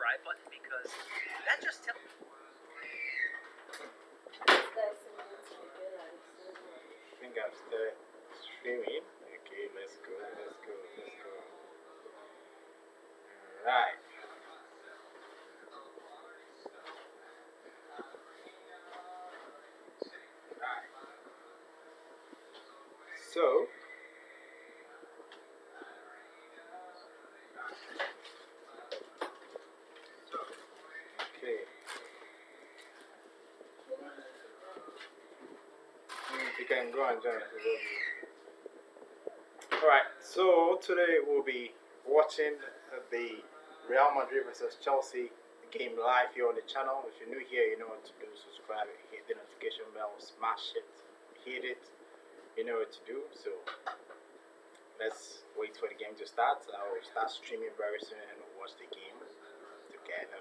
subscribe button because that just tells. I think I'm still streaming. Okay, let's go. Alright. So, okay. You can go and join. Alright, so today we'll be watching the Real Madrid versus Chelsea game live here on the channel. If you're new here, you know what to do. Subscribe, hit the notification bell, smash it, hit it. You know what to do. So let's wait for the game to start. I'll start streaming very soon and we'll watch the game together.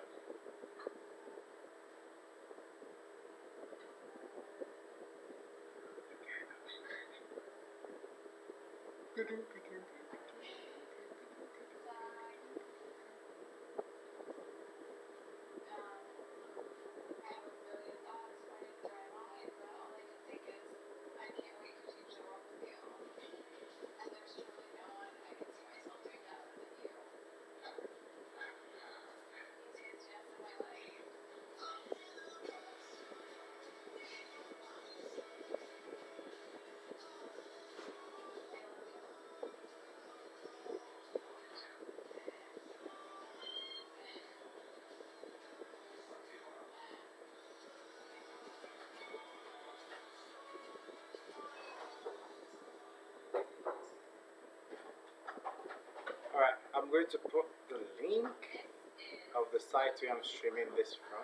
Alright, I'm going to put the link of the site where I'm streaming this from.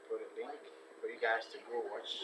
Put a link for you guys to go watch.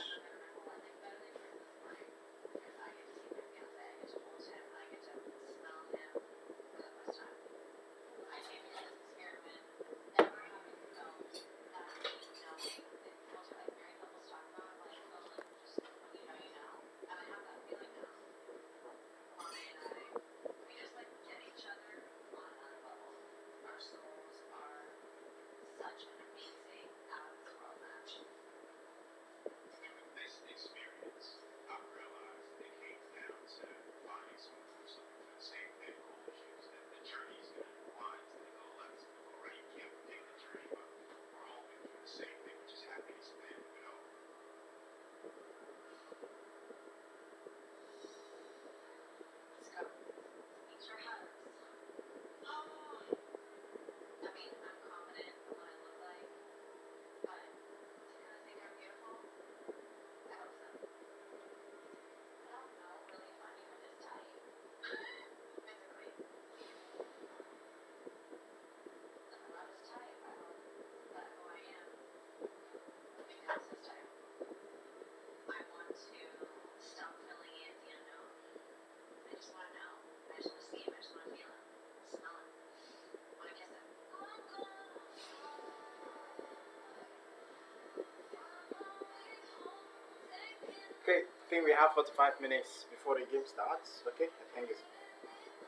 Okay, I think we have 45 minutes before the game starts. Okay, I think it's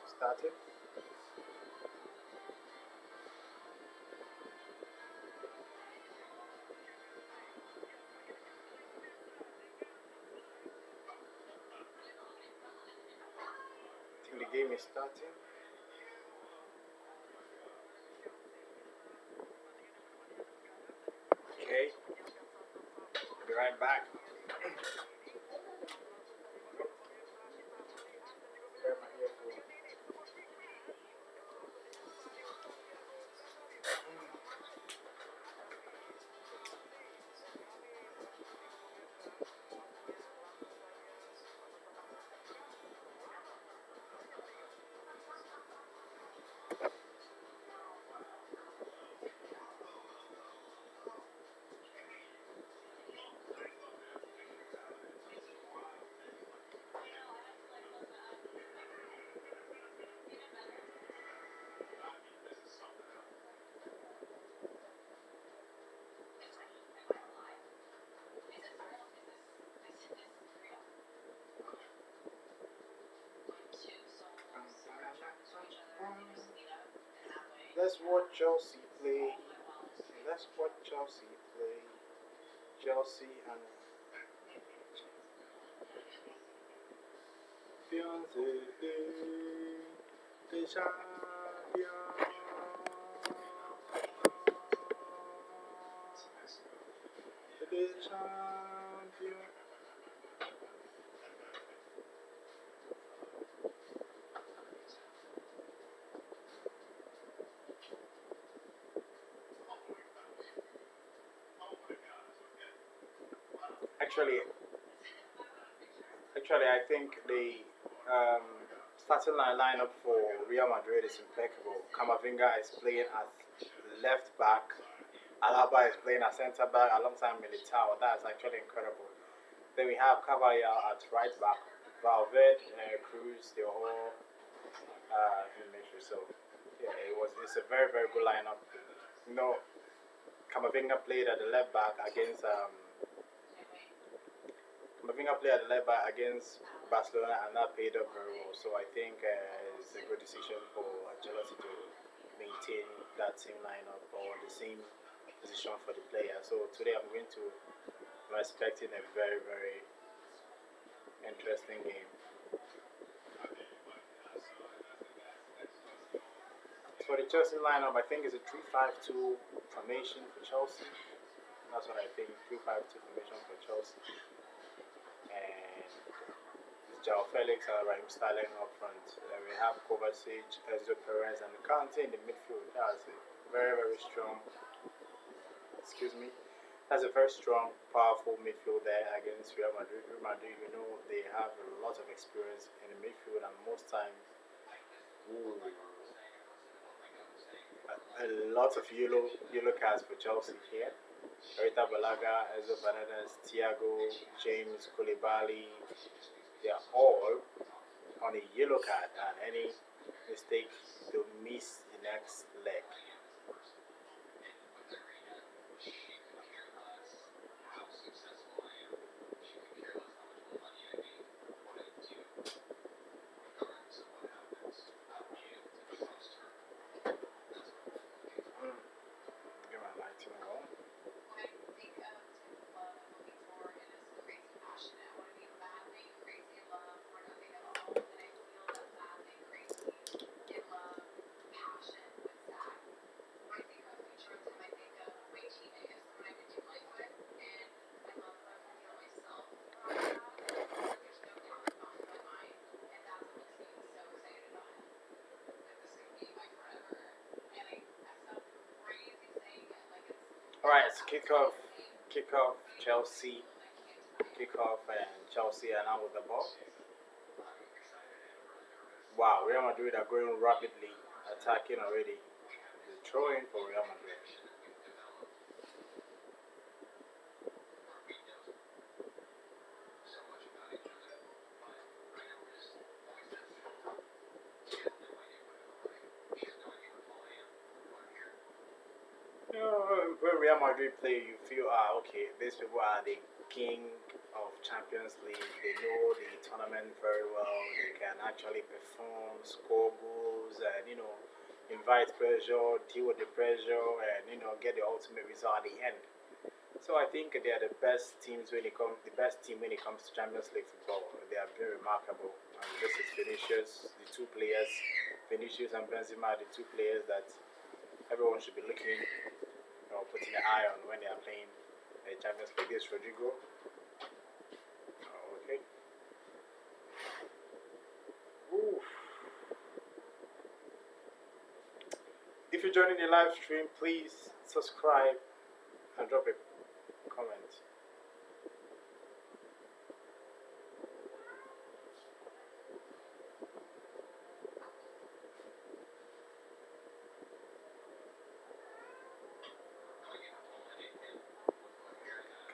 started. I think the game is starting. Okay, I'll be right back. Grab my earphone. Let's watch Chelsea play. Let's watch Chelsea play. Chelsea and the champion. The champion. Actually, I think the um, starting lineup for Real Madrid is impeccable. Camavinga is playing at left back. Alaba is playing at centre back alongside Militao. That's actually incredible. Then we have Cavalier at right back. Valverde, Cruz, they're all in midfield. So yeah, it's a very good lineup. You know, Camavinga played at the left back against Camavinga played at the left back against Barcelona, and that paid off very well. So I think it's a good decision for Chelsea to maintain that same lineup or the same position for the player. So today I'm going to be expecting a very interesting game. For the Chelsea lineup, I think it's a 3-5-2 formation for Chelsea. That's what I think, 3-5-2 formation for Chelsea. And João Felix and Raheem Sterling up front. We have Kovacic, Enzo Perez, and Kante in the midfield. That's a very strong. Excuse me. That's a very strong, powerful midfield there against Real Madrid. Real Madrid, you know, they have a lot of experience in the midfield, and most times, a lot of yellow cards for Chelsea here. Rita Balaga, Enzo Fernandez, Thiago, James, Koulibaly, they are all on a yellow card, and any mistake they'll miss the next leg. Get my lighting on. All right, so kick off, Chelsea, kick off, and Chelsea are now with the ball. Wow, Real Madrid are going rapidly, attacking already. The throw in for Real Madrid. You know, when Real Madrid play, you feel, okay, these people are the king of Champions League. They know the tournament very well. They can actually perform, score goals, and invite pressure, deal with the pressure, and get the ultimate result at the end. So I think they are the best team when it comes to Champions League football. They are very remarkable. And this is Vinicius, the two players, Vinicius and Benzema, the two players that everyone should be looking, putting an eye on when they are playing the Champions League. This Rodrigo. Okay. Oof. If you're joining the live stream, please subscribe and drop a comment.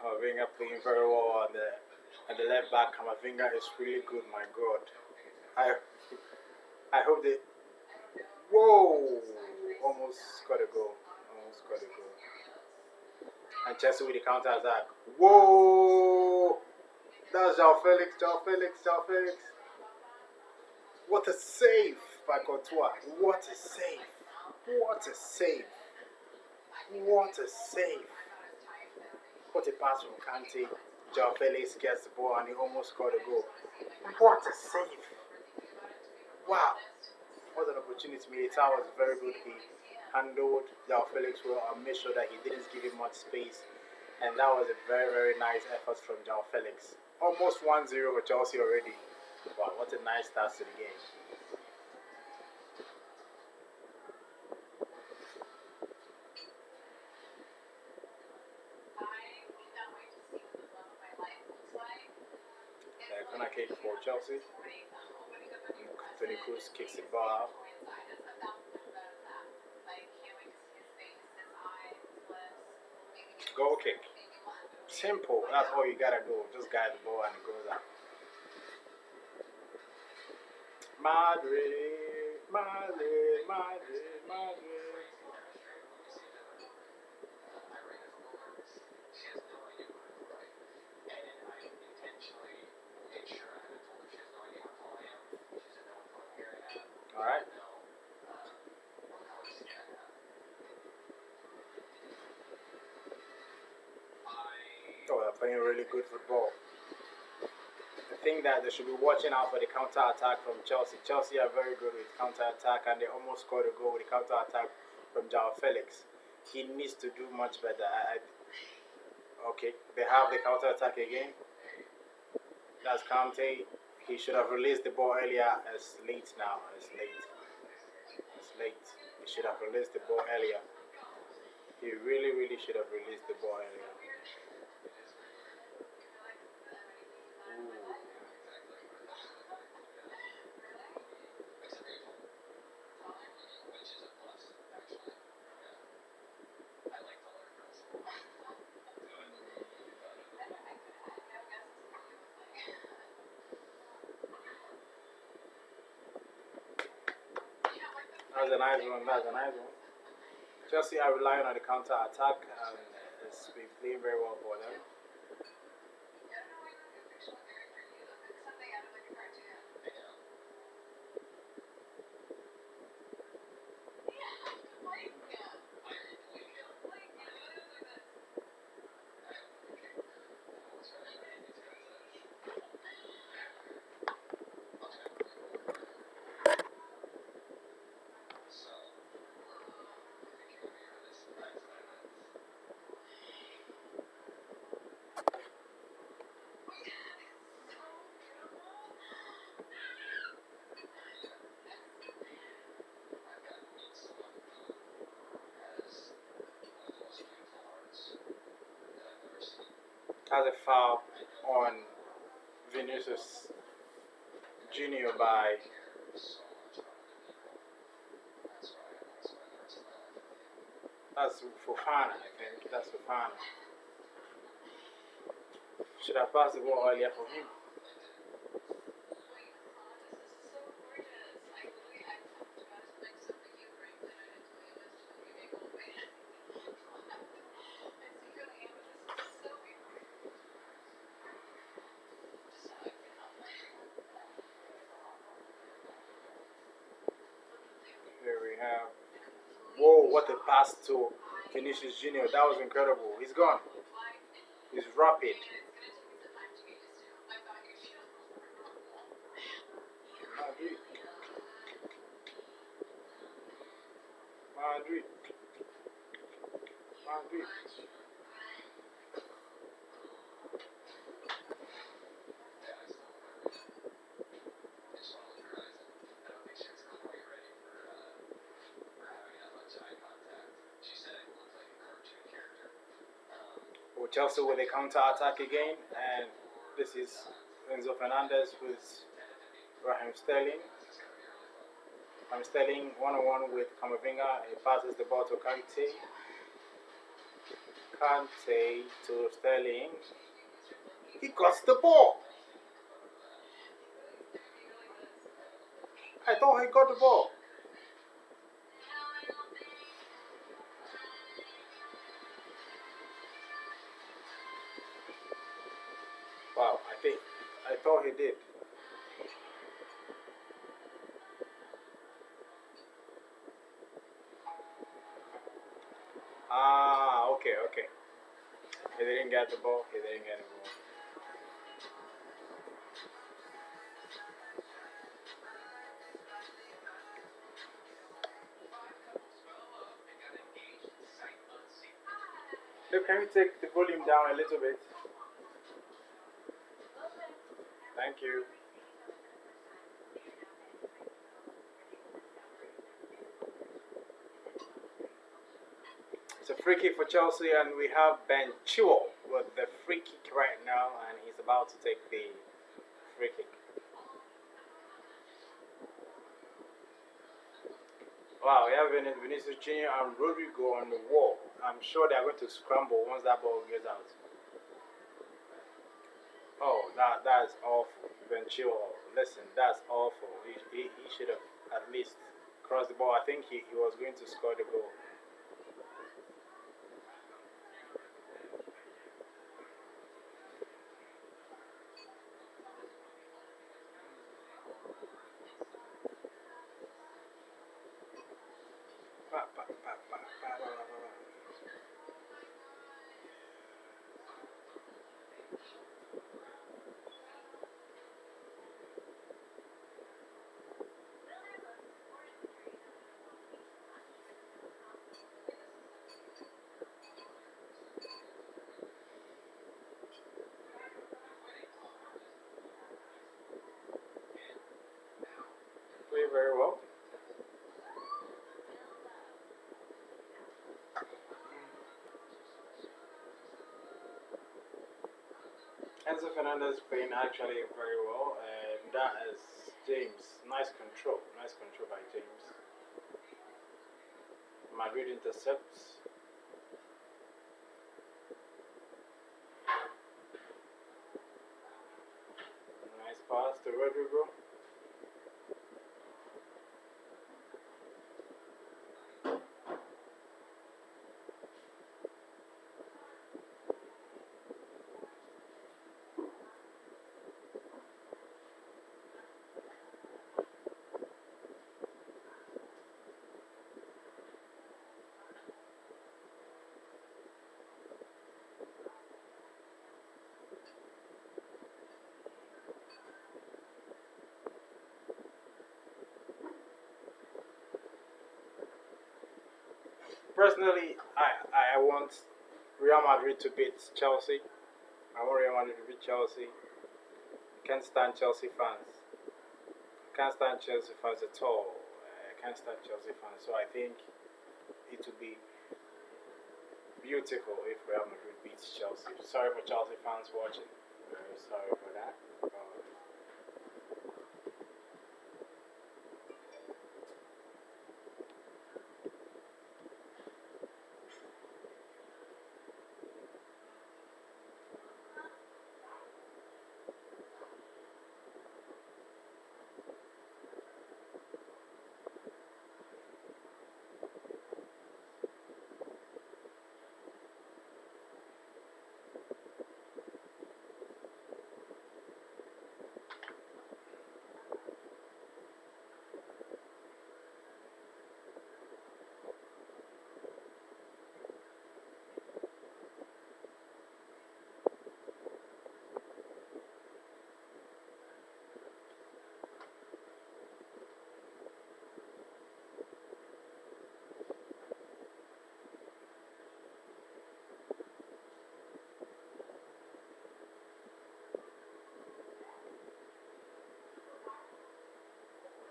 Camavinga playing very well on the left back. Camavinga is really good. My God, I hope they. Whoa! Almost got a goal. And Chelsea with the counter attack. Whoa! That's João Felix. What a save by Courtois. What a save. What a save! What a save! What a pass from Kante. Joao Felix gets the ball and he almost scored a goal. What a save! Wow! What an opportunity. Militao was very good. He handled Joao Felix well and made sure that he didn't give him much space. And that was a very, very nice effort from Joao Felix. Almost 1-0 for Chelsea already. Wow, what a nice start to the game. Corner kick for Chelsea. Tony Cruz kicks the ball out. Goal kick. Simple. That's all you gotta do. Just guide the ball and it goes out. Madrid, Madrid, Madrid, Madrid. Alright. Oh, they're playing really good football. I think that they should be watching out for the counter attack from Chelsea. Chelsea are very good with counter attack and they almost scored a goal with the counter attack from Joao Felix. He needs to do much better. Okay, they have the counter attack again. That's Kante. He should have released the ball earlier. It's late now. It's late. It's late. He should have released the ball earlier. He really, really should have released the ball earlier. That's a nice one. That's a nice one. Chelsea are relying on the counter attack and it's been playing very well for them. Has a foul on Vinicius Junior by that's Fofana, I think. That's Fofana. Should have passed the ball earlier for him. Here we have. Whoa, what a pass to Vinicius Junior. That was incredible. He's gone. He's rapid. Madrid. Madrid. Madrid. Chelsea with a counter attack again, and this is Enzo Fernandez with Raheem Sterling. I'm Sterling one-on-one with Camavinga. He passes the ball to Kante. Kante to Sterling. He got the ball. I thought he got the ball. Wow, I thought he did. Ah, okay, okay. He didn't get the ball. He didn't get the ball. Look, can you take the volume down a little bit? Thank you. It's a free kick for Chelsea, and we have Ben Chilwell with the free kick right now, and he's about to take the free kick. Wow, we have Vinicius Junior and Rodrigo on the wall. I'm sure they're going to scramble once that ball gets out. Oh, that's awful. Ben Chilwell, listen, that's awful. He should have at least crossed the ball. I think he was going to score the goal. Pa, pa, pa, pa, pa, pa, pa, pa. Play very well. Enzo Fernandez playing actually very well, and that is James. Nice control. Nice control by James. Madrid intercepts. Nice pass to Rodrigo. Personally, I want Real Madrid to beat Chelsea. I want Real Madrid to beat Chelsea. Can't stand Chelsea fans. Can't stand Chelsea fans at all. I can't stand Chelsea fans. So I think it would be beautiful if Real Madrid beats Chelsea. Sorry for Chelsea fans watching. Very sorry for that.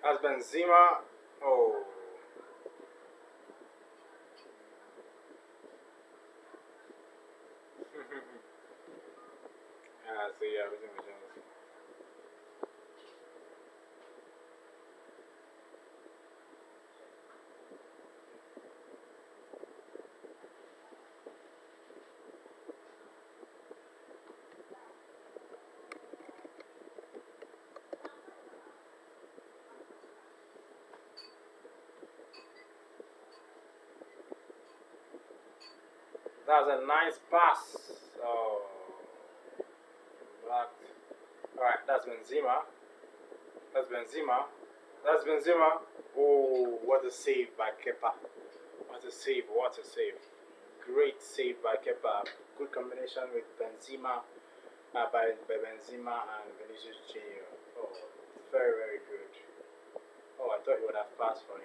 As Benzema, oh, so yeah, everything was Chelsea. That was a nice pass. Oh, blocked. Alright, that's Benzema. That's Benzema. That's Benzema. Oh, what a save by Kepa. What a save. What a save. Great save by Kepa. Good combination with Benzema, by Benzema and Vinicius Junior. Oh, very very good. Oh, I thought he would have passed for him.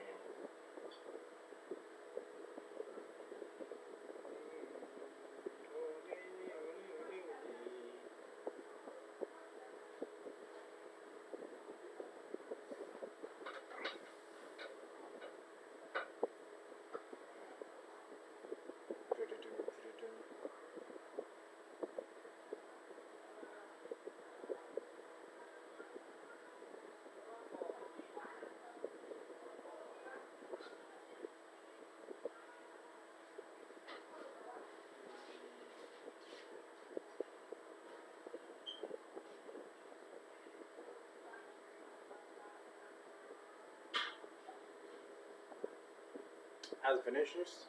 As Vinicius.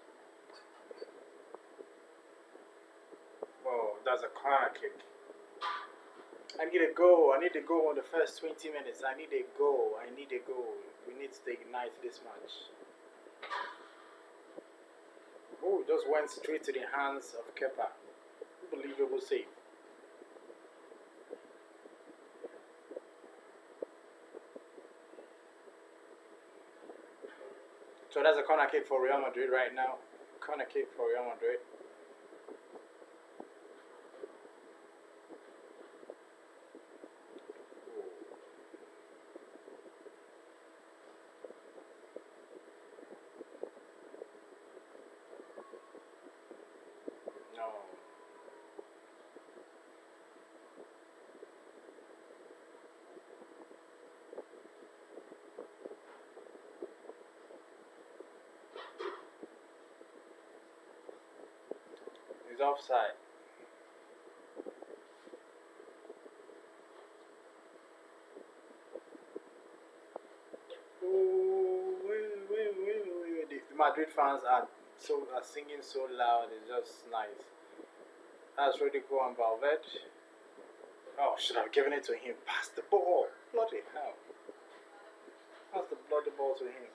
Oh, that's a corner kick. I need a goal. I need a goal in the first 20 minutes. I need a goal. I need a goal. We need to ignite this match. Oh, it just went straight to the hands of Kepa. Unbelievable save. So that's a corner kick for Real Madrid right now. Corner kick for Real Madrid. No. He's offside. Oh, wait. The Madrid fans are singing so loud. It's just nice. That's Rodrigo and Valverde. Oh, should have given it to him. Pass the ball. Bloody hell. Pass the bloody ball to him.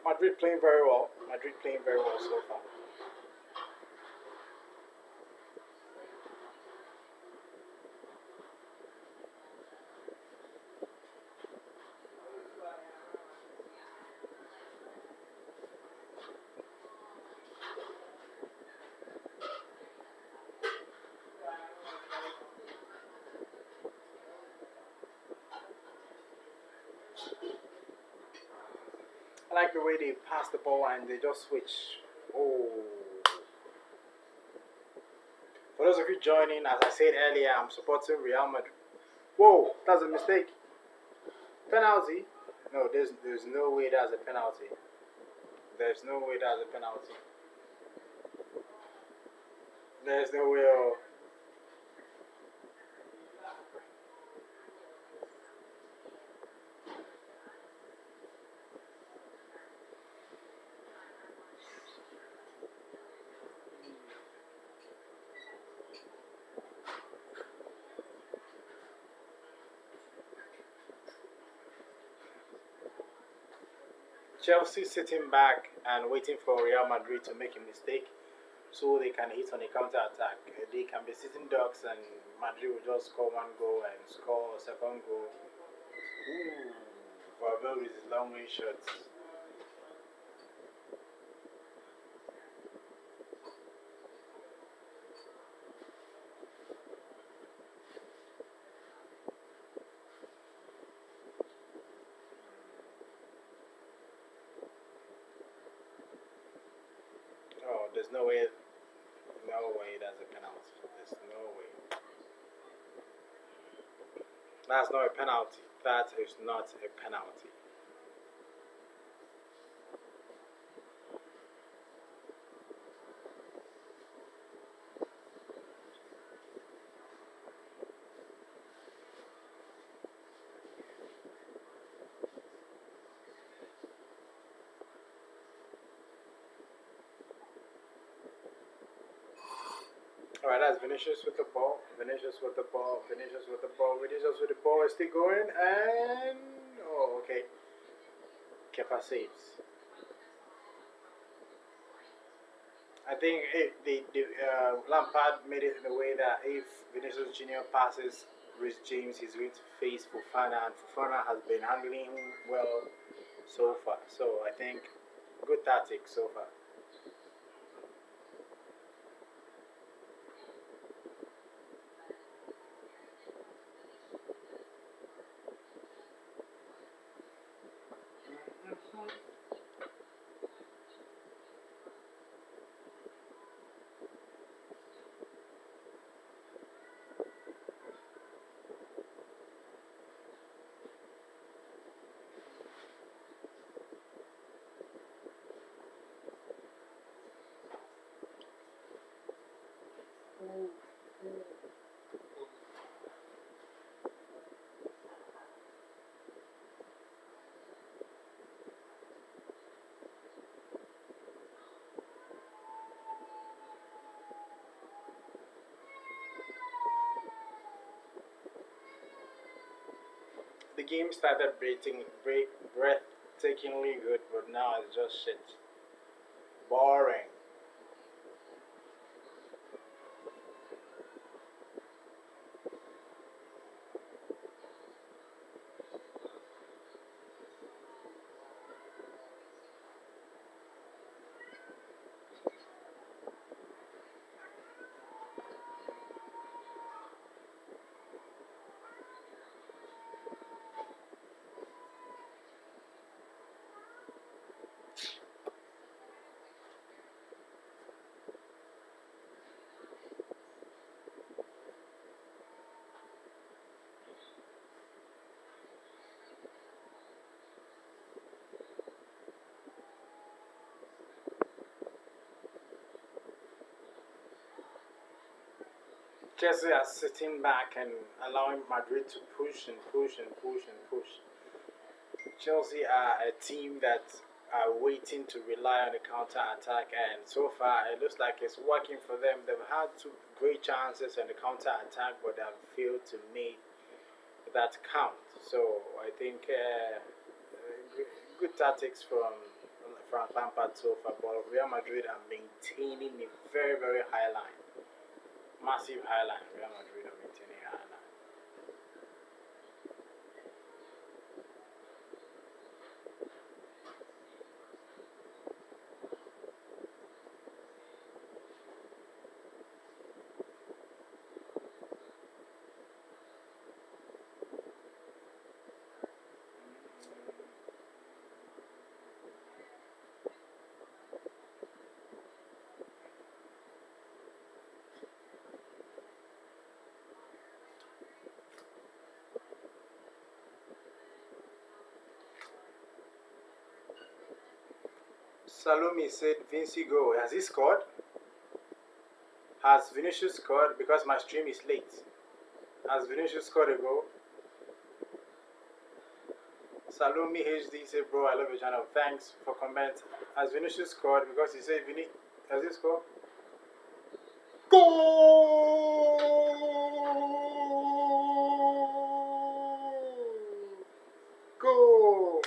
Madrid playing very well. Madrid playing very well so far. I like the way they pass the ball and they just switch. Oh. For those of you joining, as I said earlier, I'm supporting Real Madrid. Whoa, that's a mistake. Penalty? No, there's no way that's a penalty. There's no way that's a penalty. There's no way. Oh. Chelsea sitting back and waiting for Real Madrid to make a mistake so they can hit on a counter attack. They can be sitting ducks and Madrid will just score one goal and score a second goal. Ooh, Valverde with his long range shots. Oh, there's no way that's a penalty. There's no way. That's not a penalty. That is not a penalty. All right, that's Vinicius with the ball. Vinicius with the ball. Vinicius with the ball. Vinicius with the ball. Is still going and oh, okay. Kepa saves. I think Lampard made it in a way that if Vinicius Junior passes Rhys James, he's going to face Fofana, and Fofana has been handling him well so far. So I think good tactics so far. The game started breathtakingly good, but now it's just shit. Boring. Chelsea are sitting back and allowing Madrid to push and push and push and push. Chelsea are a team that are waiting to rely on the counter attack, and so far it looks like it's working for them. They've had two great chances on the counter attack, but they have failed to make that count. So I think good tactics from Lampard so far, but Real Madrid are maintaining a very very high line, massive high line. Real Madrid are maintaining a high line. Salome said Vinci go. Has he scored? Has Vinicius scored? Because my stream is late. Has Vinicius scored a goal? Salome HD said, bro, I love your channel. Thanks for comment. Has Vinicius scored? Because he said, has he scored? Goal! Goal!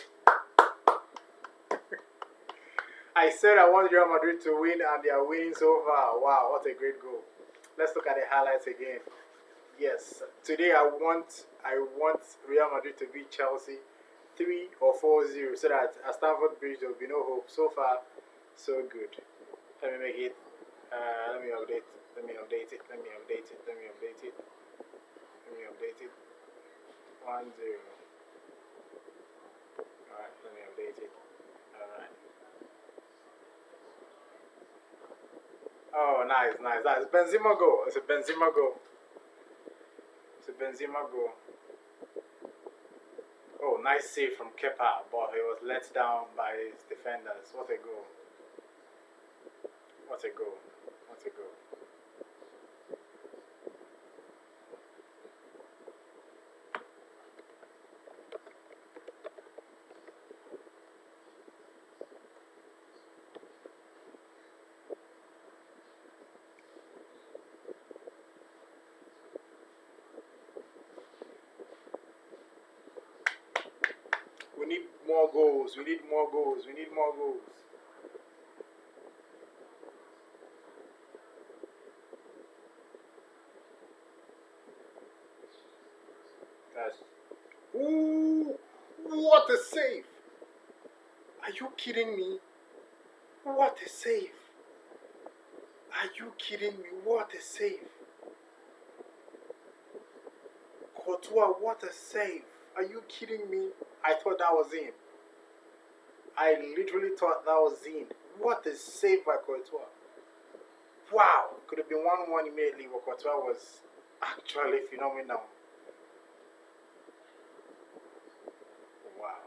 I said I want Real Madrid to win, and they are winning so far. Wow, what a great goal! Let's look at the highlights again. Yes, today I want Real Madrid to beat Chelsea 3 or 4-0, so that at Stamford Bridge there will be no hope. So far, so good. Let me make it. Let me update. Let me update it. Let me update it. Let me update it. Let me update it. 1-0. All right. Let me update it. All right. Oh, nice, nice. That's Benzema goal. It's a Benzema goal. It's a Benzema goal. Oh, nice save from Kepa, but he was let down by his defenders. What a goal. What a goal. What a goal. more goals. We need more goals. We need more goals. That's ooh, what a save! Are you kidding me? What a save! Are you kidding me? What a save! Courtois, what a save! Are you kidding me? I thought that was in. I literally thought that was in. What a save by Courtois! Wow! Could have been 1-1 immediately, but Courtois was actually phenomenal. Wow.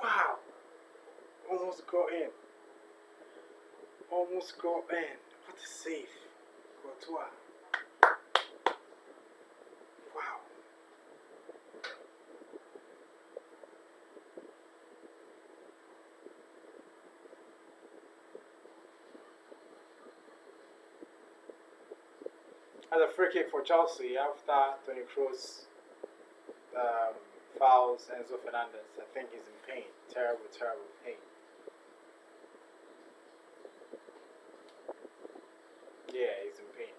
Wow! Almost got in. Almost got in. What a save. Courtois. Wow. As a free kick for Chelsea after Toni Kroos fouls Enzo Fernandez. I think he's in pain. Terrible, terrible pain. Yeah, he's in pain.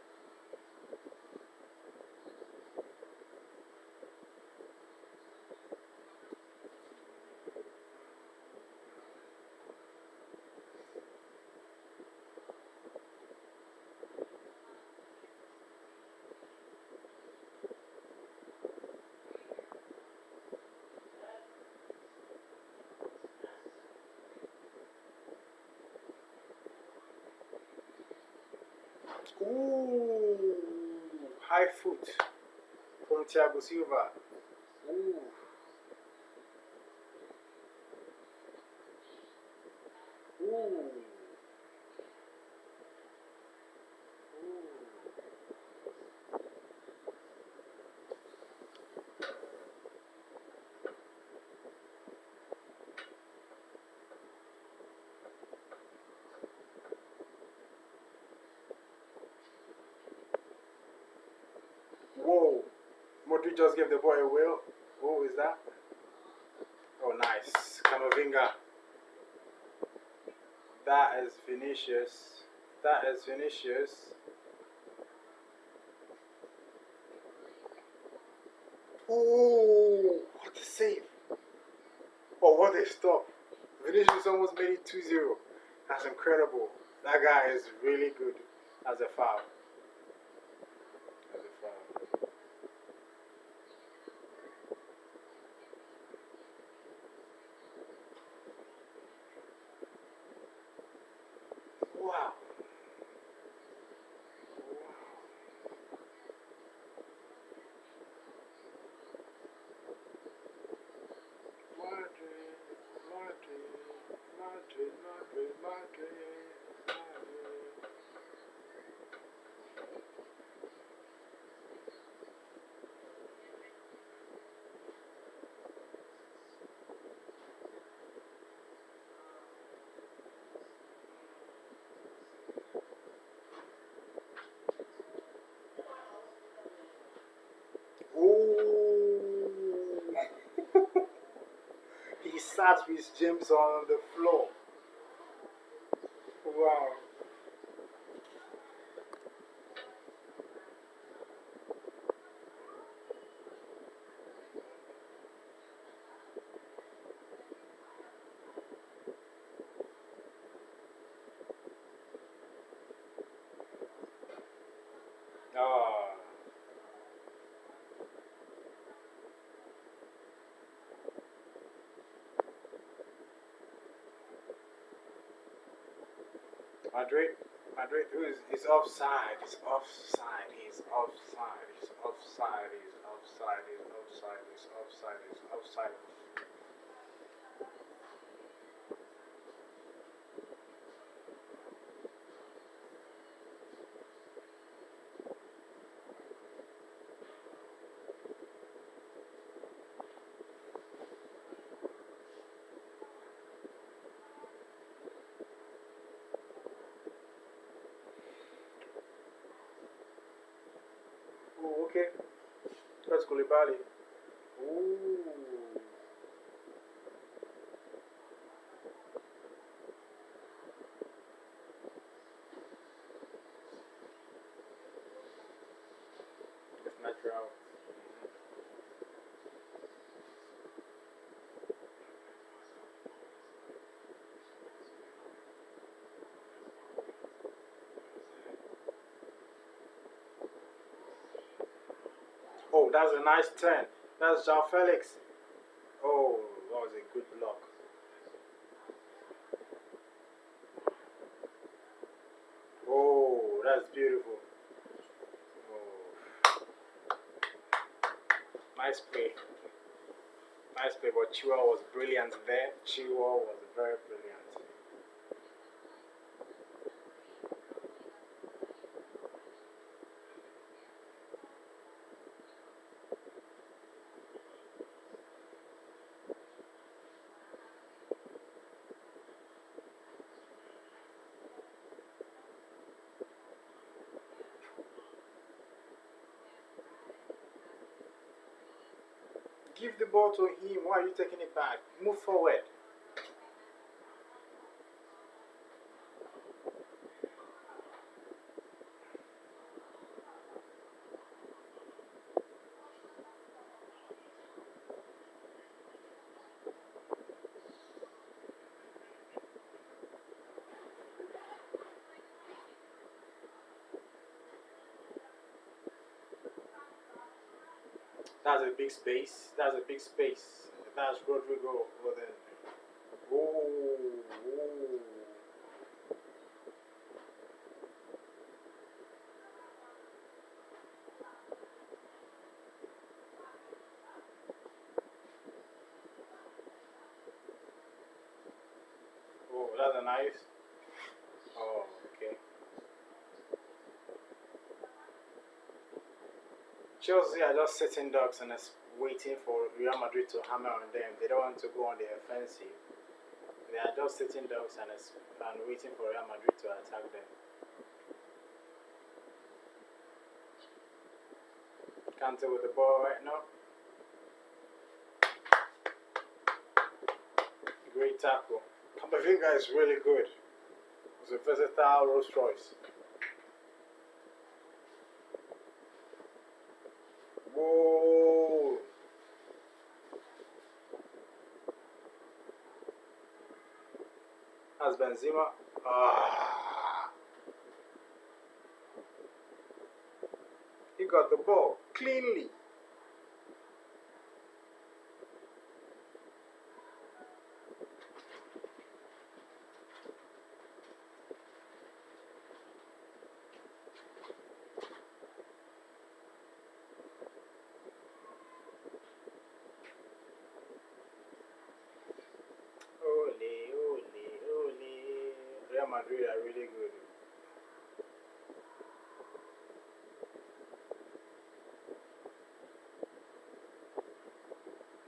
Ooh, high foot from Thiago Silva. Ooh, ooh, whoa. Modric just gave the boy a wheel. Who is that? Oh, nice. Camavinga. That is Vinicius. That is Vinicius. Ooh, what a save. Oh, what a stop. Vinicius almost made it 2-0. That's incredible. That guy is really good as a foul. As a foul. Wow. Madrid, Madrid, Madrid, Madrid, Madrid, Madrid. Ooh. He sat with James on the floor. Wow. Ah. Madrid, who is offside, he's offside, he's offside, he's offside, he's offside, he's offside, he's offside, he's offside. okay. That's Koulibaly. Ooh. It's natural. Oh, that's a nice turn. That's Jean Felix. Oh, that was a good block. Oh, that's beautiful. Oh, nice play. Nice play, but Chua was brilliant there. Chua was very brilliant. Give the ball to him. Why are you taking it back? Move forward. That's a big space. That's a big space. That's Rodrigo over there. Oh, oh. Oh, that's a nice. Oh, okay. Chelsea are just sitting ducks and waiting for Real Madrid to hammer on them. They don't want to go on the offensive. They are just sitting ducks and waiting for Real Madrid to attack them. Kante with the ball right now. Great tackle. Camavinga is really good. He's a versatile Rolls Royce. Whoa! That's Benzema. Ah! He got the ball cleanly. Ole, ole, ole. Real Madrid are really good.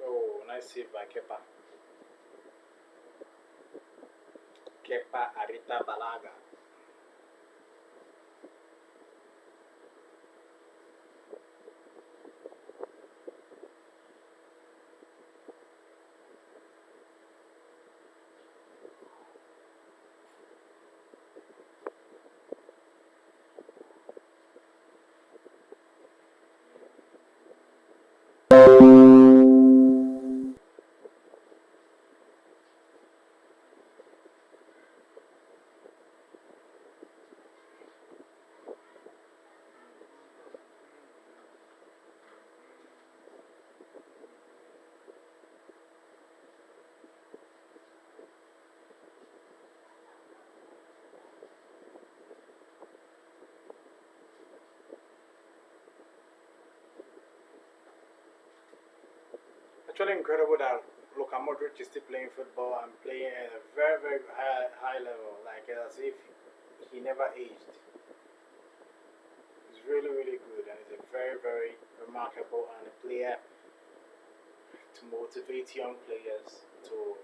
Oh, nice save by Kepa. Kepa Arita Balaga. Actually incredible that Luka Modric is still playing football and playing at a very, very high level, like as if he never aged. He's really, really good and he's a very, very remarkable and a player to motivate young players to,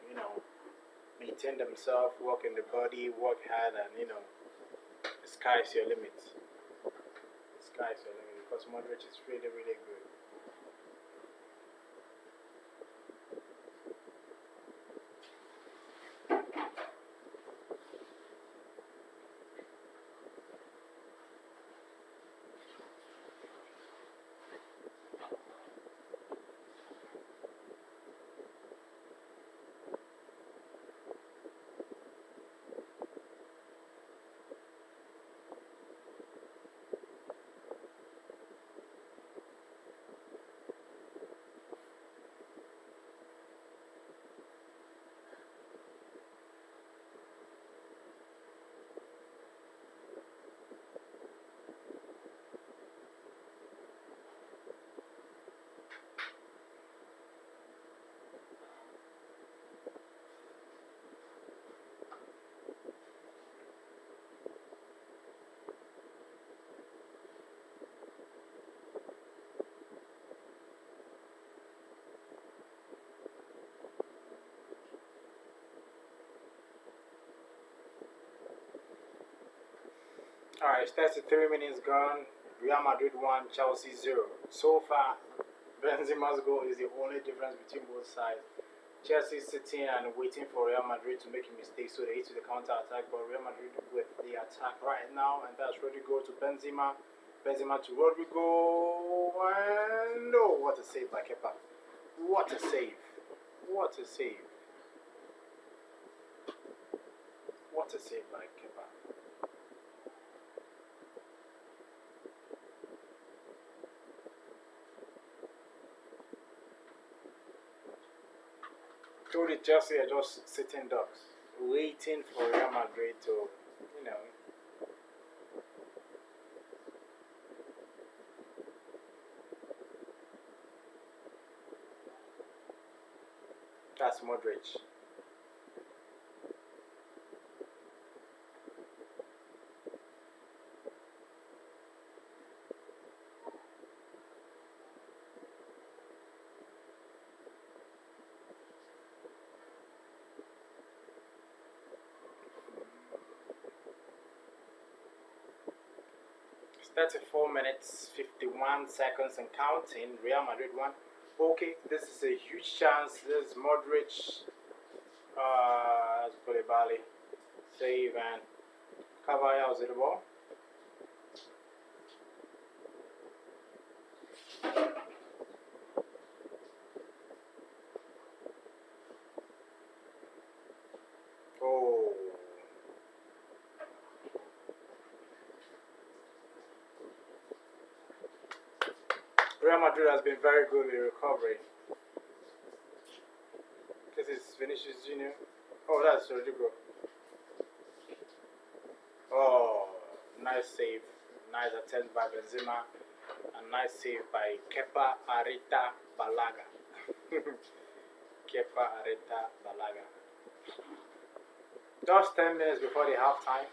maintain themselves, work in the body, work hard, and the sky's your limit. The sky's your limit because Modric is really, really good. Alright, 33 minutes gone. Real Madrid 1, Chelsea 0. So far, Benzema's goal is the only difference between both sides. Chelsea sitting and waiting for Real Madrid to make a mistake so they hit the counter attack, but Real Madrid with the attack right now, and that's Rodrigo to Benzema. Benzema to Rodrigo, and oh, what a save by Kepa. What a save. What a save. What a save by Kepa. So the Chelsea are just sitting ducks, waiting for Real Madrid to, you know. That's Modric. It's 34 minutes, 51 seconds and counting. Real Madrid 1. Okay, this is a huge chance. This is Modric. That's Koulibaly. Save and Cavani was the ball. Oh. Real Madrid has been very good in recovery. This is Vinicius Junior. Oh, that's Rodrigo. Oh, nice save. Nice attempt by Benzema. A nice save by Kepa Arrizabalaga. Kepa Arrizabalaga. Just 10 minutes before the halftime.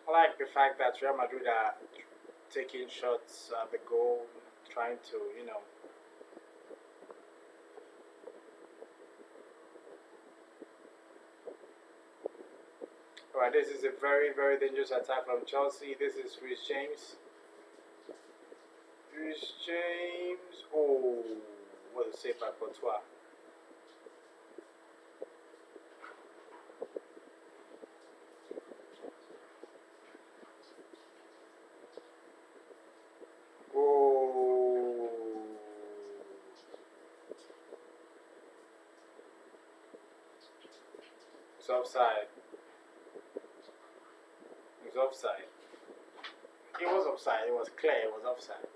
I like the fact that Real Madrid are taking shots at the goal, trying to, you know. Alright, this is a very, very dangerous attack from Chelsea. This is Reece James. Reece James. Oh, what a save by Courtois. It's offside. It was offside. It was offside. It was clear. It was offside.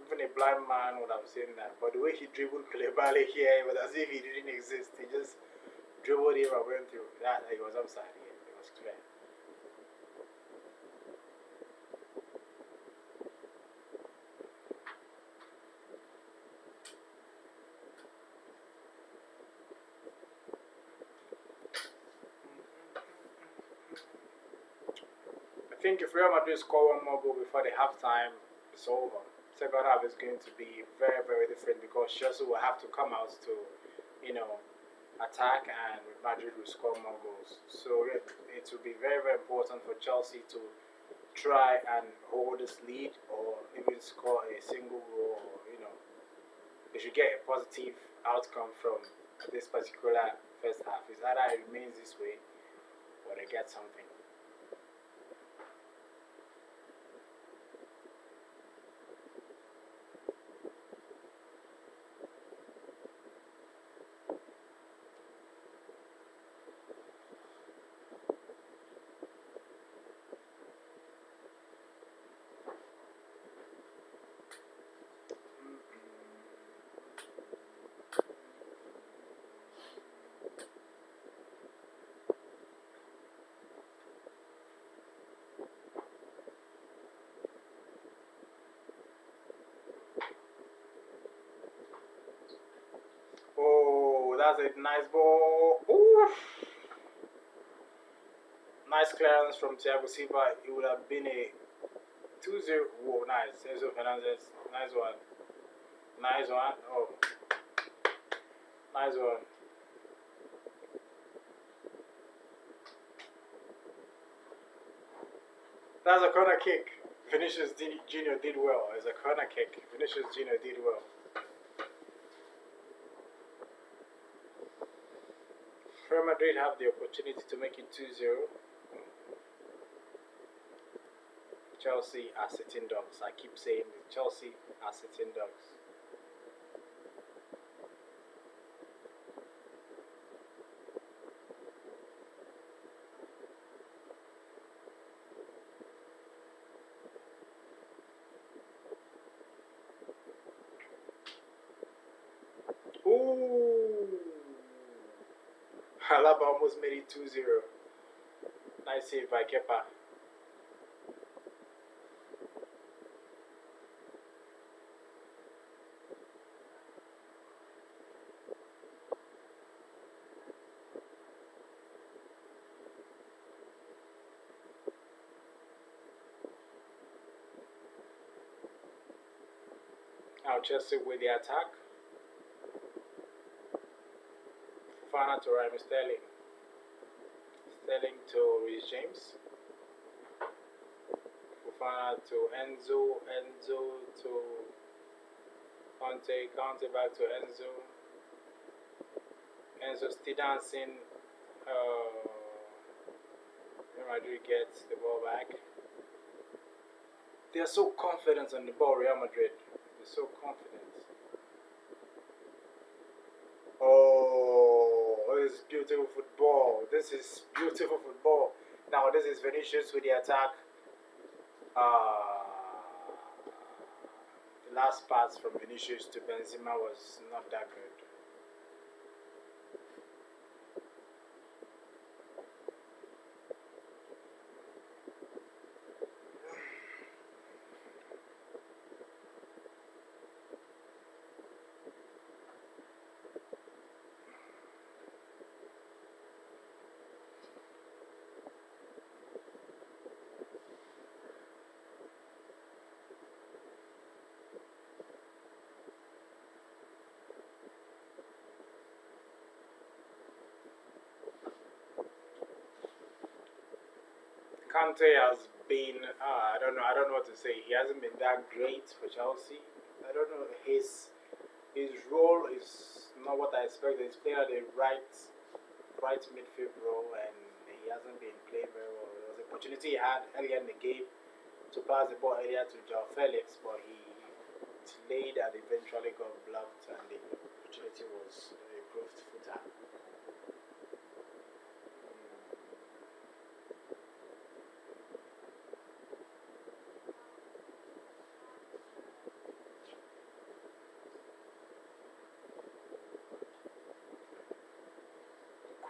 Even a blind man would have seen that. But the way he dribbled Koulibaly here, it was as if he didn't exist. He just dribbled him and went through. That it was offside. Yeah, it was clear. I think if Real Madrid score one more goal before the halftime, it's over. Second half is going to be very, very different because Chelsea will have to come out to, you know, attack, and Madrid will score more goals. So it will be very, very important for Chelsea to try and hold this lead or even score a single goal, or they should get a positive outcome from this particular first half. It's either it remains this way or they get something. Oh, that's a nice ball. Oof. Nice clearance from Thiago Silva. It would have been a 2-0. Whoa, nice. Enzo Fernandez. Nice one. Nice one. Oh, nice one. That's a corner kick. Vinicius Junior did well. It's a corner kick. Vinicius Junior did well. Real Madrid have the opportunity to make it 2-0. Chelsea are sitting dogs. I keep saying it. Chelsea are sitting dogs. Ooh. Alaba almost made it 2-0. Nice save by Kepa. Now Chelsea with the attack. Fofana to Raheem Sterling. Sterling to Reece James. Fofana to Enzo. Enzo to Conte. Conte back to Enzo. Enzo still dancing. Real Madrid gets the ball back. They are so confident on the ball, Real Madrid. They're so confident. Oh, this is beautiful football. This is beautiful football. Now this is Vinicius with the attack. The last pass from Vinicius to Benzema was not that good. Conte has been, I don't know what to say. He hasn't been that great for Chelsea. I don't know, his role is not what I expected. He's playing at the right midfield role, and he hasn't been playing very well. There was an opportunity he had earlier in the game to pass the ball earlier to Joao Felix, but he delayed and eventually got blocked, and the opportunity was a proved footer.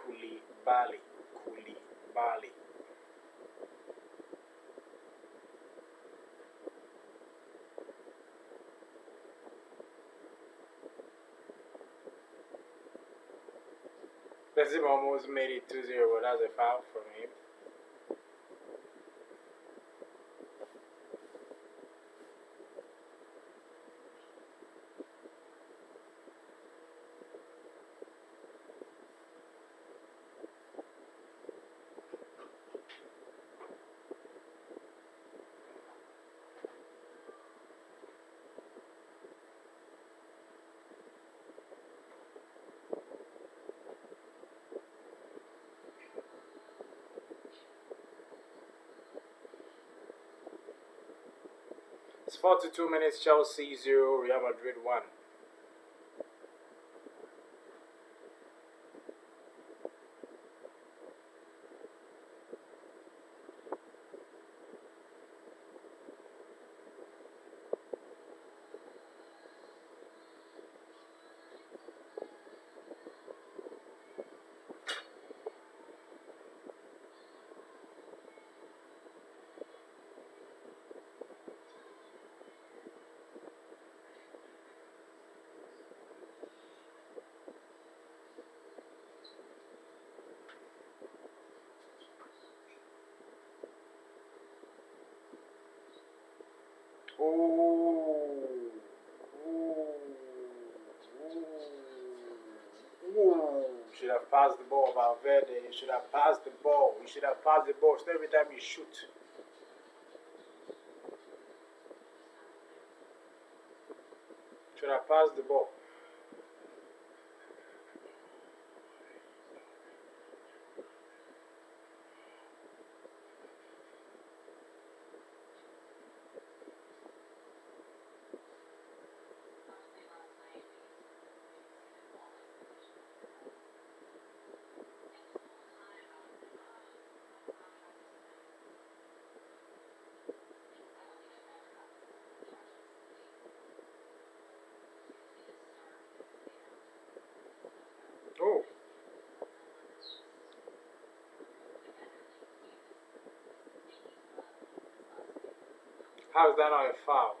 Koulibaly. Benzema almost made it 2-0, but that's a foul from him. It's 42 minutes, Chelsea 0, Real Madrid 1. Ooh. Should have passed the ball, Valverde. You should have passed the ball. You should have passed the ball. So every time you shoot. Should have passed the ball. Oh. How is that not a foul?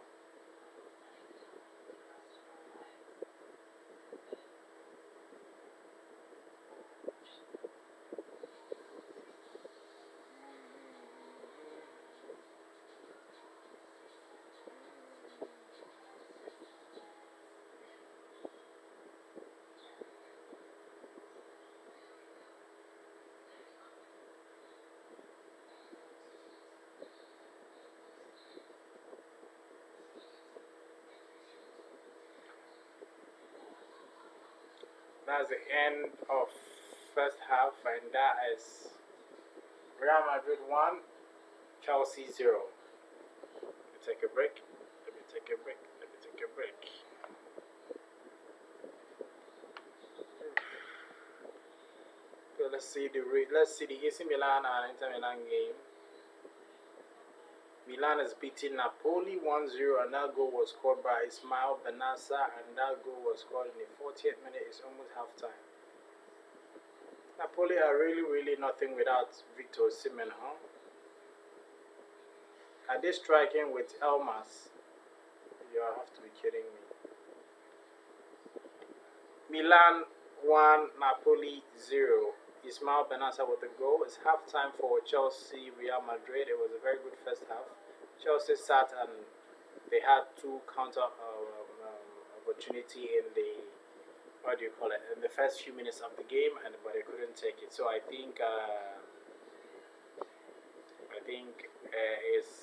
That's the end of first half, and that is Real Madrid 1, Chelsea 0. Let me take a break. Let me take a break. Let me take a break. So let's see the AC Milan and Inter Milan game. Milan is beating Napoli 1-0, and that goal was scored by Ismail Benassa, and that goal was scored in the 40th minute. It's almost half time. Napoli are really nothing without Victor Osimhen, huh? Are they striking with Elmas? You have to be kidding me. Milan 1, Napoli 0. Ismail Benassa with the goal. It's half time for Chelsea Real Madrid. It was a very good first half. Chelsea sat and they had two counter opportunity in the in the first few minutes of the game, but they couldn't take it. So I think it's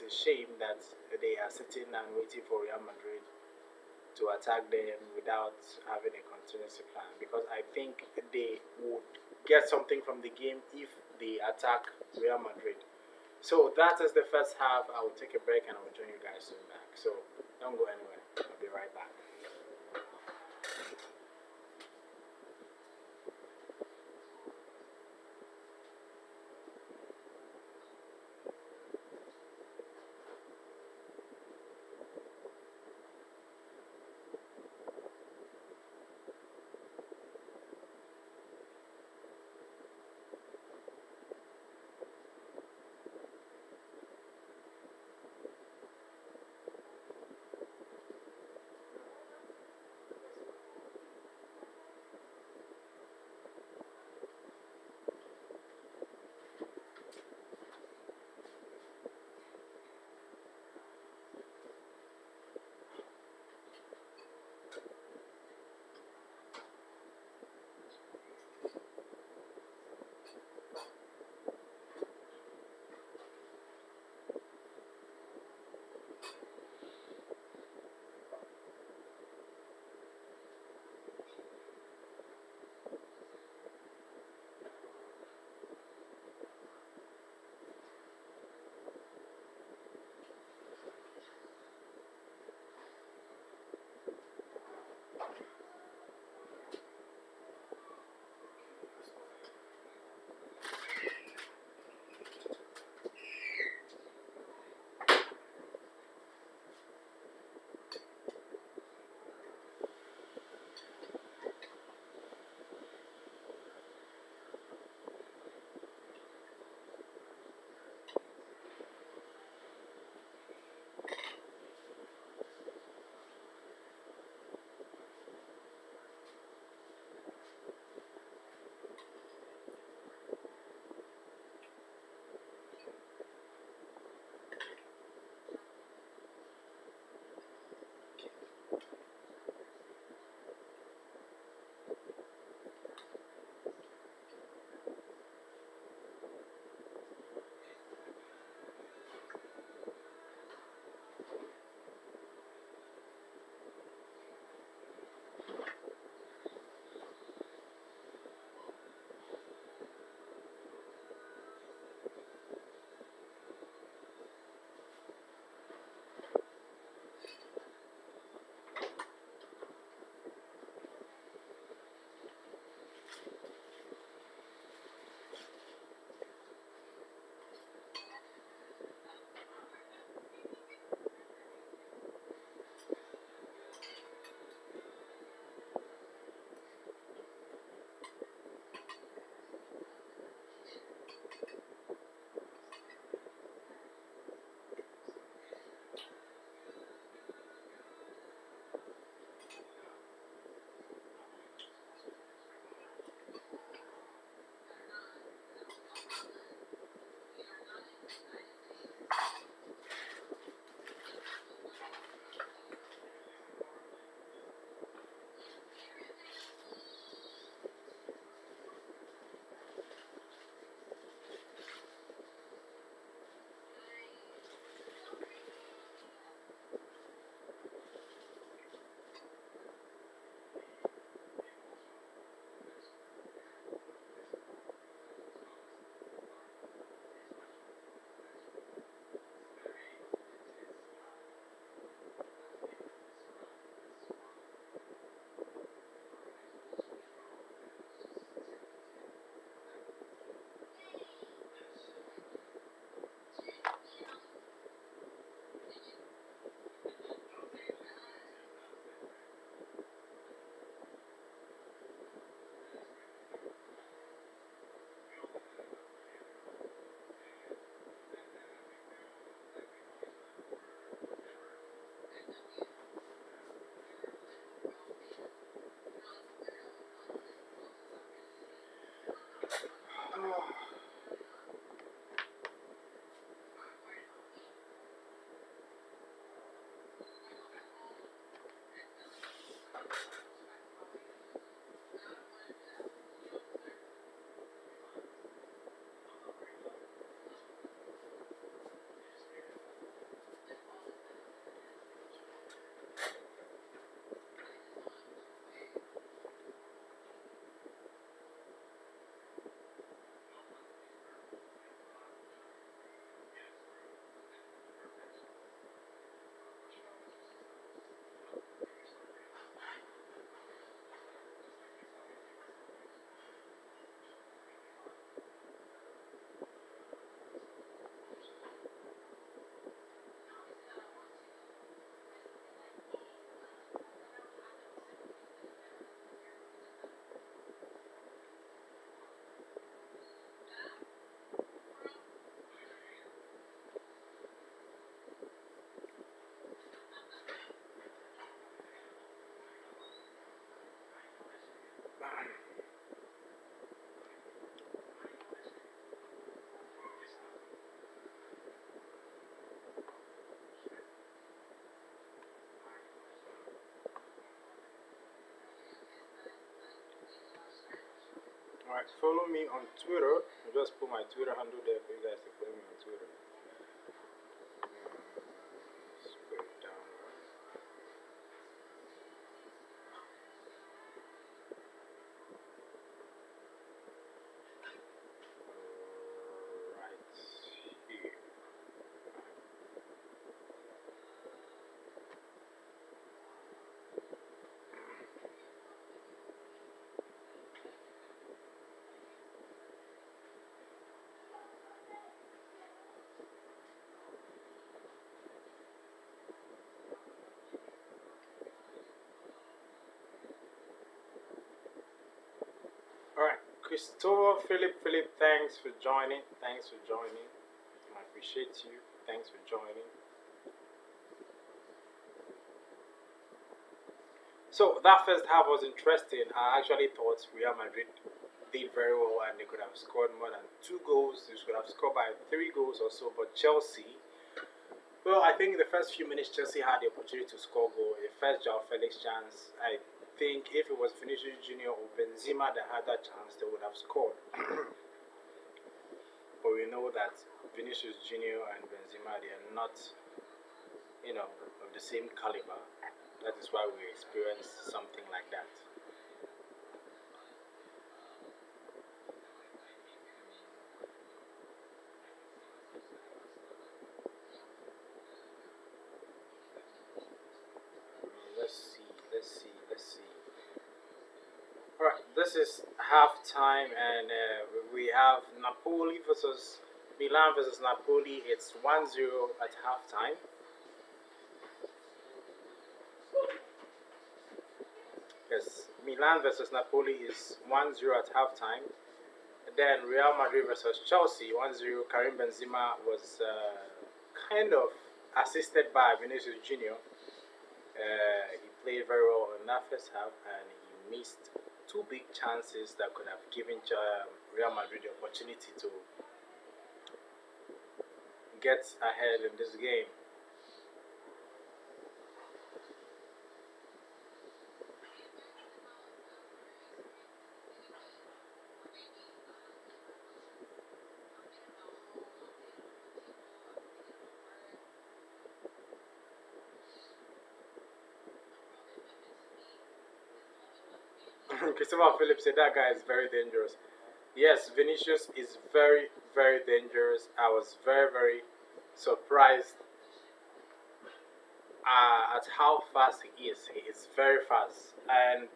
a shame that they are sitting and waiting for Real Madrid to attack them without having a contingency plan, because I think they would get something from the game if they attack Real Madrid. So that is the first half. I will take a break and I will join you guys soon back. So don't go anywhere. I'll be right back. follow me on Twitter. I'll just put my Twitter handle there for you guys to follow me on Twitter. Let's put it down. Right here. Alright, Christopher Philip, thanks for joining. Thanks for joining. I appreciate you. Thanks for joining. So that first half was interesting. I actually thought Real Madrid did very well and they could have scored more than 2 goals. They could have scored by 3 goals or so. But Chelsea, well, I think in the first few minutes Chelsea had the opportunity to score goal. The first Joao Felix chance, I think if it was Vinicius Junior or Benzema that had that chance, they would have scored. But we know that Vinicius Junior and Benzema, they are not, of the same caliber. That is why we experience something like that. Let's see. Alright, this is halftime, and we have Napoli versus Milan versus Napoli. It's 1-0 at halftime. Yes, Milan versus Napoli is 1-0 at halftime. And then Real Madrid versus Chelsea 1-0. Karim Benzema was kind of assisted by Vinicius Junior. He played very well in that first half, and he missed 2 big chances that could have given Real Madrid the opportunity to get ahead in this game. Christopher Phillips said that guy is very dangerous. Yes, Vinicius is very, very dangerous. I was very, very surprised at how fast he is. He is very fast. And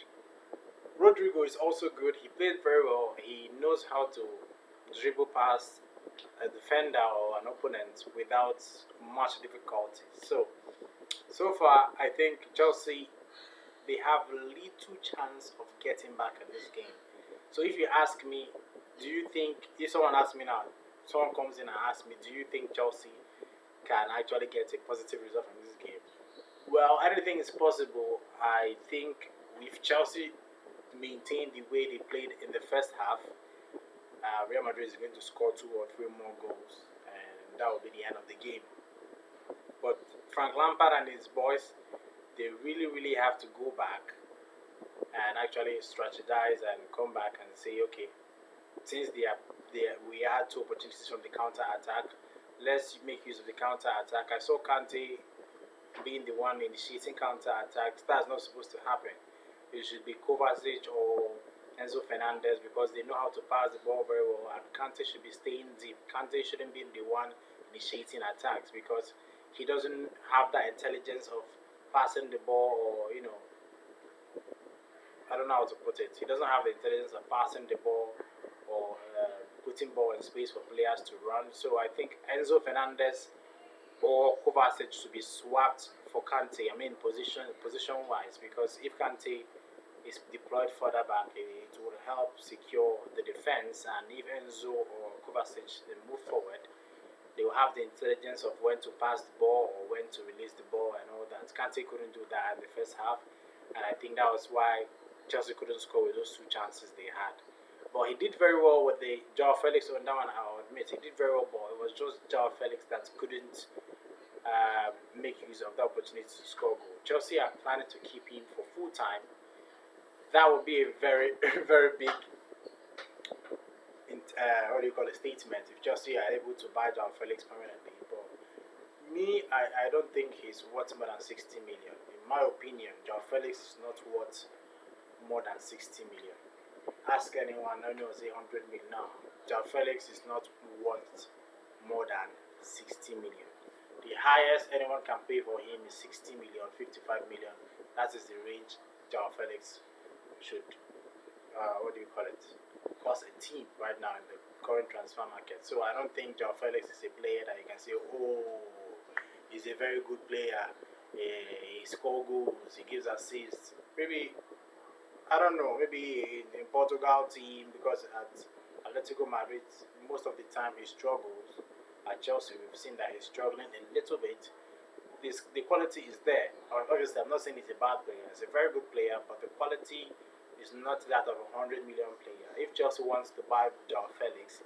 Rodrigo is also good. He played very well. He knows how to dribble past a defender or an opponent without much difficulty. So far, I think Chelsea, they have little chance of getting back in this game. So if you ask me, do you think, if someone asks me now, someone comes in and asks me, do you think Chelsea can actually get a positive result from this game? Well, anything is possible. I think if Chelsea maintain the way they played in the first half, Real Madrid is going to score 2 or 3 more goals, and that will be the end of the game. But Frank Lampard and his boys, they really, really have to go back and actually strategize and come back and say, okay, since we had 2 opportunities from the counter attack, let's make use of the counter attack. I saw Kante being the one initiating counter attacks. That's not supposed to happen. It should be Kovacic or Enzo Fernandez, because they know how to pass the ball very well, and Kante should be staying deep. Kante shouldn't be the one initiating attacks, because he doesn't have that intelligence of passing the ball, or I don't know how to put it. He doesn't have the intelligence of passing the ball or putting ball in space for players to run. So I think Enzo Fernandez or Kovacic should be swapped for Kante. I mean, position wise, because if Kante is deployed further back, it will help secure the defense. And if Enzo or Kovacic they move forward, they will have the intelligence of when to pass the ball or when to release the ball and all that. Kante couldn't do that in the first half, and I think that was why Chelsea couldn't score with those 2 chances they had. But he did very well with the Joao Felix on that one. I'll admit he did very well, but it was just Joao Felix that couldn't make use of the opportunity to score goal. Chelsea are planning to keep him for full time. That would be a very, very big what do you call a statement if Chelsea are able to buy Joao Felix permanently. But me, I don't think he's worth more than 60 million. In my opinion, Joao Felix is not worth more than 60 million. Ask anyone, I know say 100 million. No, Joao Felix is not worth more than 60 million. The highest anyone can pay for him is 60 million, 55 million. That is the range Joao Felix should, what do you call it, cost a team right now in the current transfer market. So I don't think Joao Felix is a player that you can say, oh, he's a very good player. He scores goals, he gives assists. Maybe, I don't know, maybe in Portugal team, because at Atletico Madrid, most of the time he struggles. At Chelsea, we've seen that he's struggling a little bit. The quality is there. Obviously, I'm not saying he's a bad player. He's a very good player, but the quality is not that of a 100 million player. If Chelsea wants to buy Joao Felix,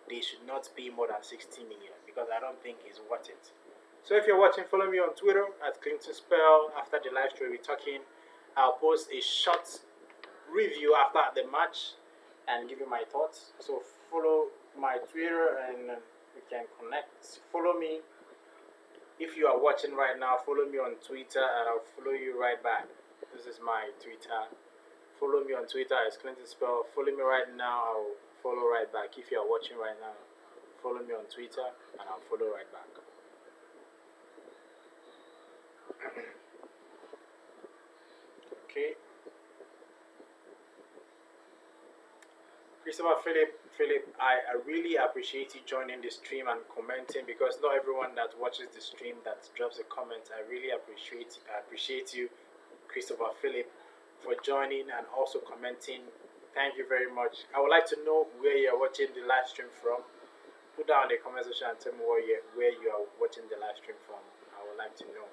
they should not pay more than 60 million because I don't think he's worth it. So if you're watching, follow me on Twitter at Clinton Spell. After the live stream we're talking, I'll post a short review after the match and give you my thoughts. So follow my Twitter and we can connect. Follow me. If you are watching right now, follow me on Twitter and I'll follow you right back. This is my Twitter. Follow me on Twitter as Clinton Spell. Follow me right now, I'll follow right back. If you are watching right now, follow me on Twitter and I'll follow right back. Okay. Christopher Philip, I really appreciate you joining the stream and commenting because not everyone that watches the stream that drops a comment. I really appreciate you, Christopher Philip, for joining and also commenting. Thank you very much. I would like to know where you're watching the live stream from. Put down in the comment section and tell me where you are watching the live stream from. I would like to know.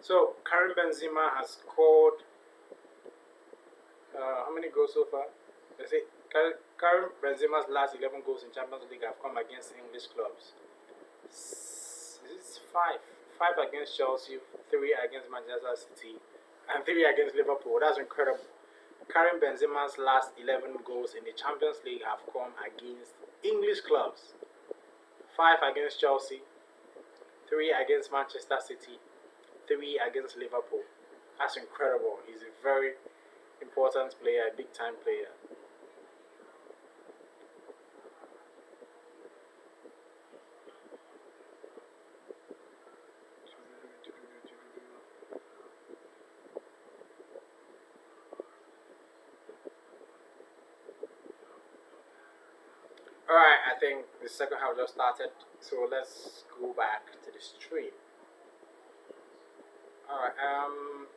So Karim Benzema has scored how many goals so far? Let's say Karim Benzema's last 11 goals in Champions League have come against English clubs. It's five against Chelsea, 3 against Manchester City, and 3 against Liverpool. That's incredible. Karim Benzema's last 11 goals in the Champions League have come against English clubs. 5 against Chelsea, 3 against Manchester City, 3 against Liverpool. That's incredible. He's a very important player, a big time player. Alright, I think the second half just started, so let's go back to the stream. Alright,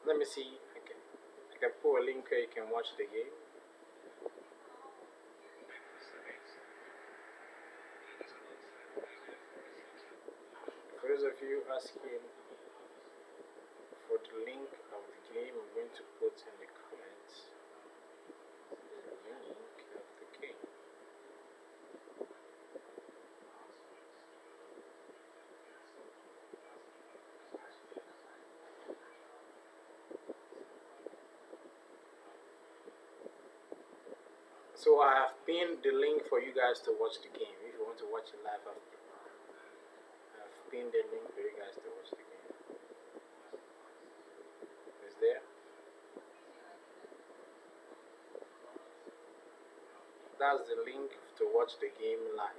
let me see. I can put a link where you can watch the game. For those of you asking for the link of the game, I'm going to put in the comments the link of the game. So I have pinned the link for you guys to watch the game. If you want to watch it live, I've pinned the link for you guys to watch the game. It's there. That's the link to watch the game live.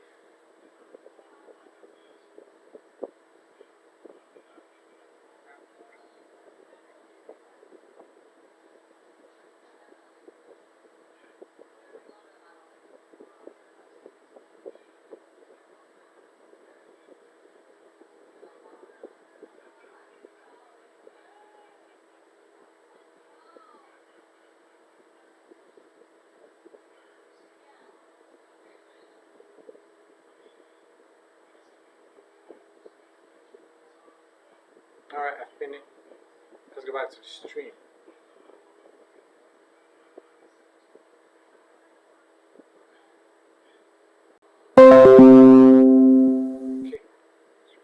Alright, I finished. Let's go back to the stream. Okay.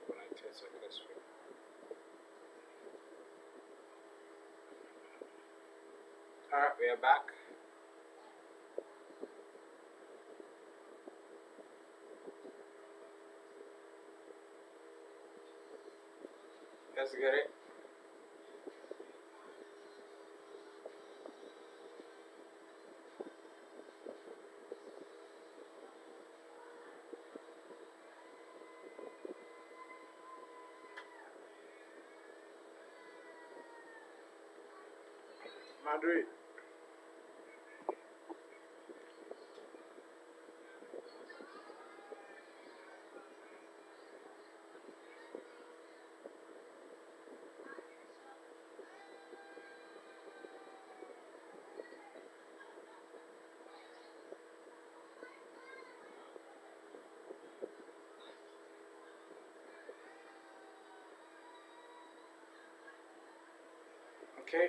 When I test it this way. Alright, we are back. Let's get it. Madrid. Okay.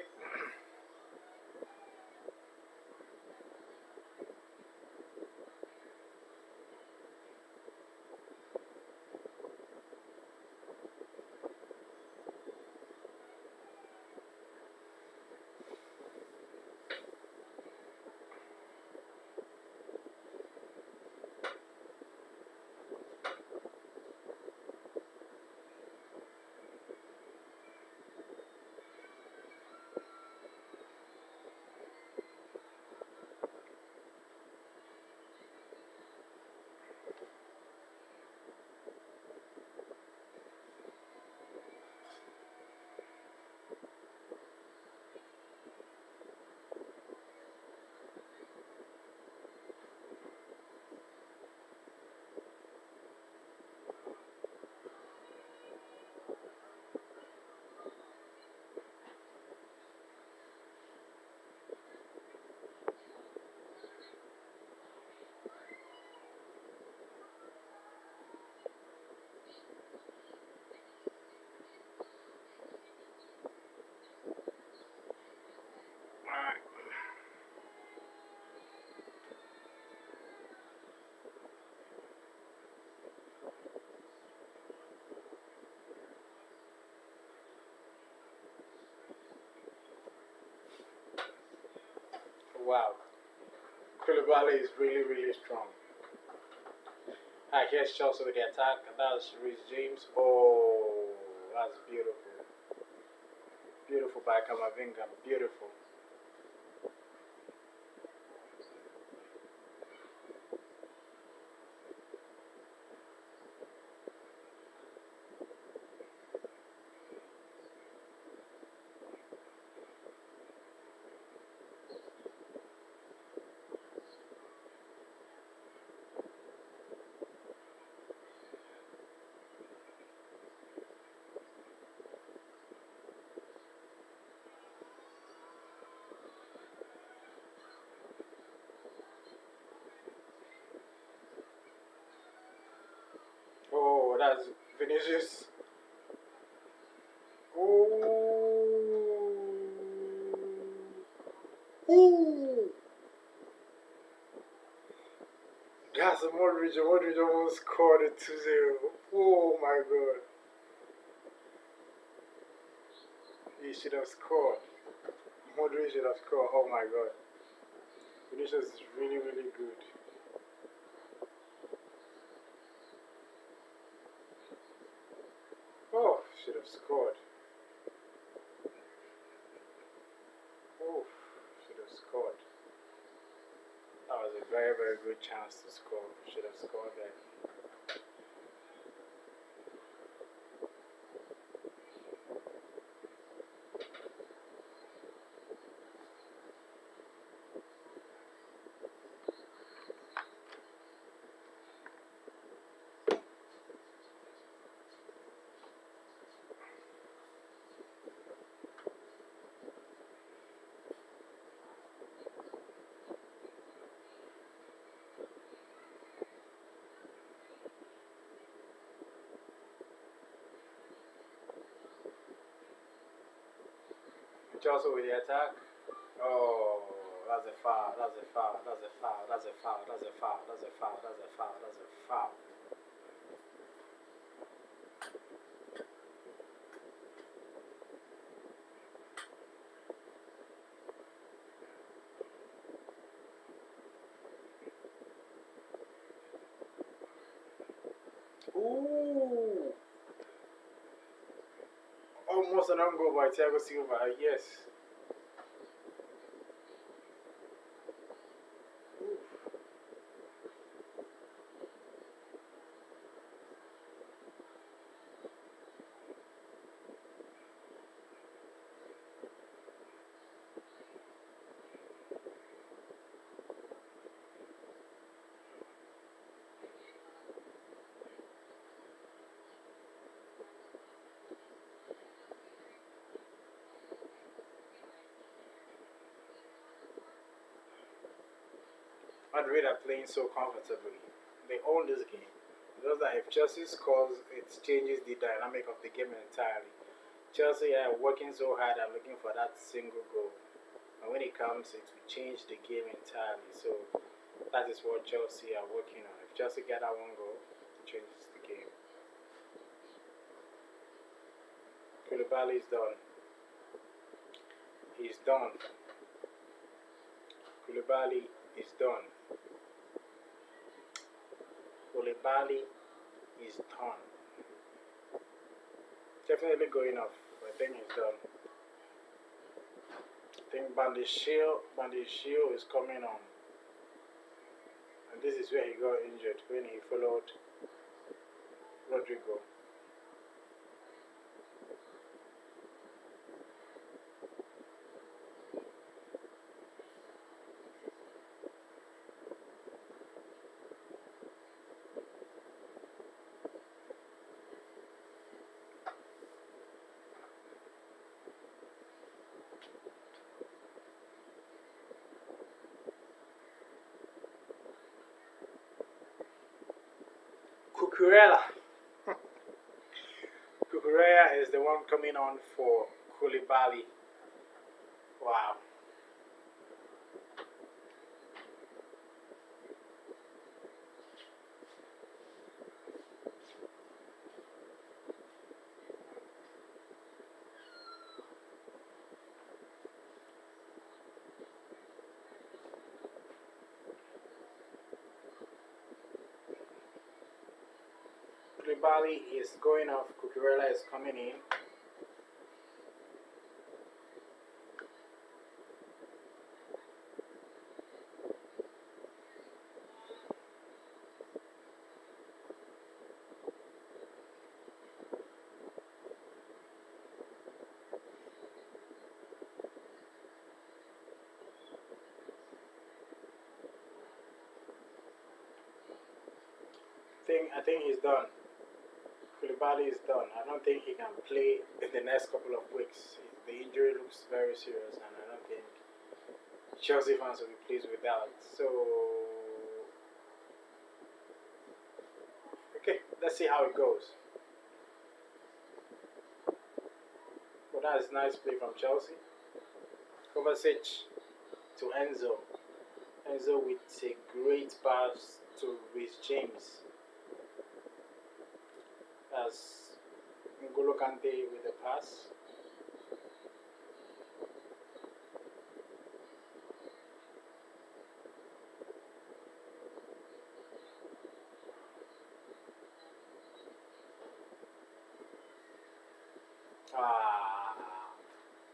Alright. Wow. Koulibaly is really, really strong. Alright, here's Chelsea with the attack. And that's Reece James. Oh, that's beautiful. Beautiful by Kamavinga. Beautiful. Oh, that's Vinicius. Oh. Ooh. That's a Modric. Modric almost scored it 2-0. Oh my god. He should have scored. Modric should have scored. Oh my god. Vinicius is really, really good. Oh, should have scored. Oh, should have scored. That was a very, very good chance to score. Should have scored there. Chelsea with the attack. Oh, that's a foul. That's a foul. That's a foul. That's a foul. That's a foul. That's a foul. That's a foul. That's a foul. Ooh, almost an on goal by Thiago Silva. Yes. Madrid are playing so comfortably. They own this game. Just that if Chelsea scores, it changes the dynamic of the game entirely. Chelsea are working so hard and looking for that single goal. And when it comes, it will change the game entirely. So that is what Chelsea are working on. If Chelsea get that one goal, it changes the game. Koulibaly is done. He's done. Koulibaly is done. Koulibaly is done. Definitely going off. I think he's done. I think Bandishio is coming on. And this is where he got injured when he followed Rodrigo. Cucurella. Cucurella is the one coming on for Koulibaly. Wow. Koulibaly is going off. Cucurella is coming in. I think he's done. Koulibaly is done. I don't think he can play in the next couple of weeks. The injury looks very serious, and I don't think Chelsea fans will be pleased with that. So, okay, let's see how it goes. Well, that is nice play from Chelsea. Kovacic to Enzo. Enzo with a great pass to Rhys James. As N'Golo Kante with the pass.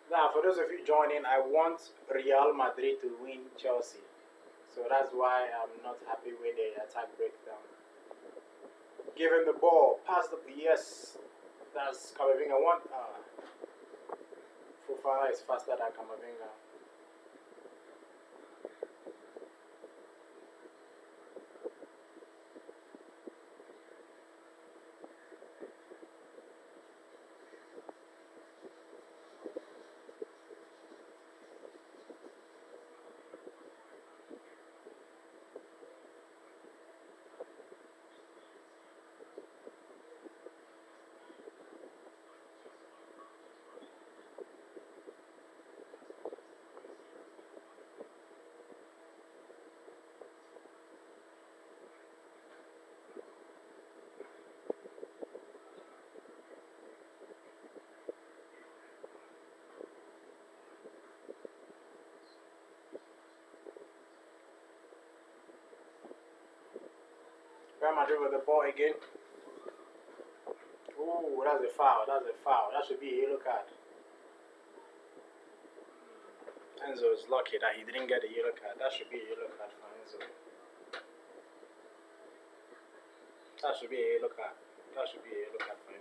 Now, for those of you joining, I want Real Madrid to win Chelsea. So that's why I'm not happy with the attack breakdown. Give him the ball. Pass the... Yes. That's Camavinga. Fofana is faster than Camavinga. Real Madrid with the ball again. Ooh, that's a foul. That's a foul. That should be a yellow card. Enzo is lucky that he didn't get a yellow card. That should be a yellow card for Enzo. That should be a yellow card. That should be a yellow card for Enzo.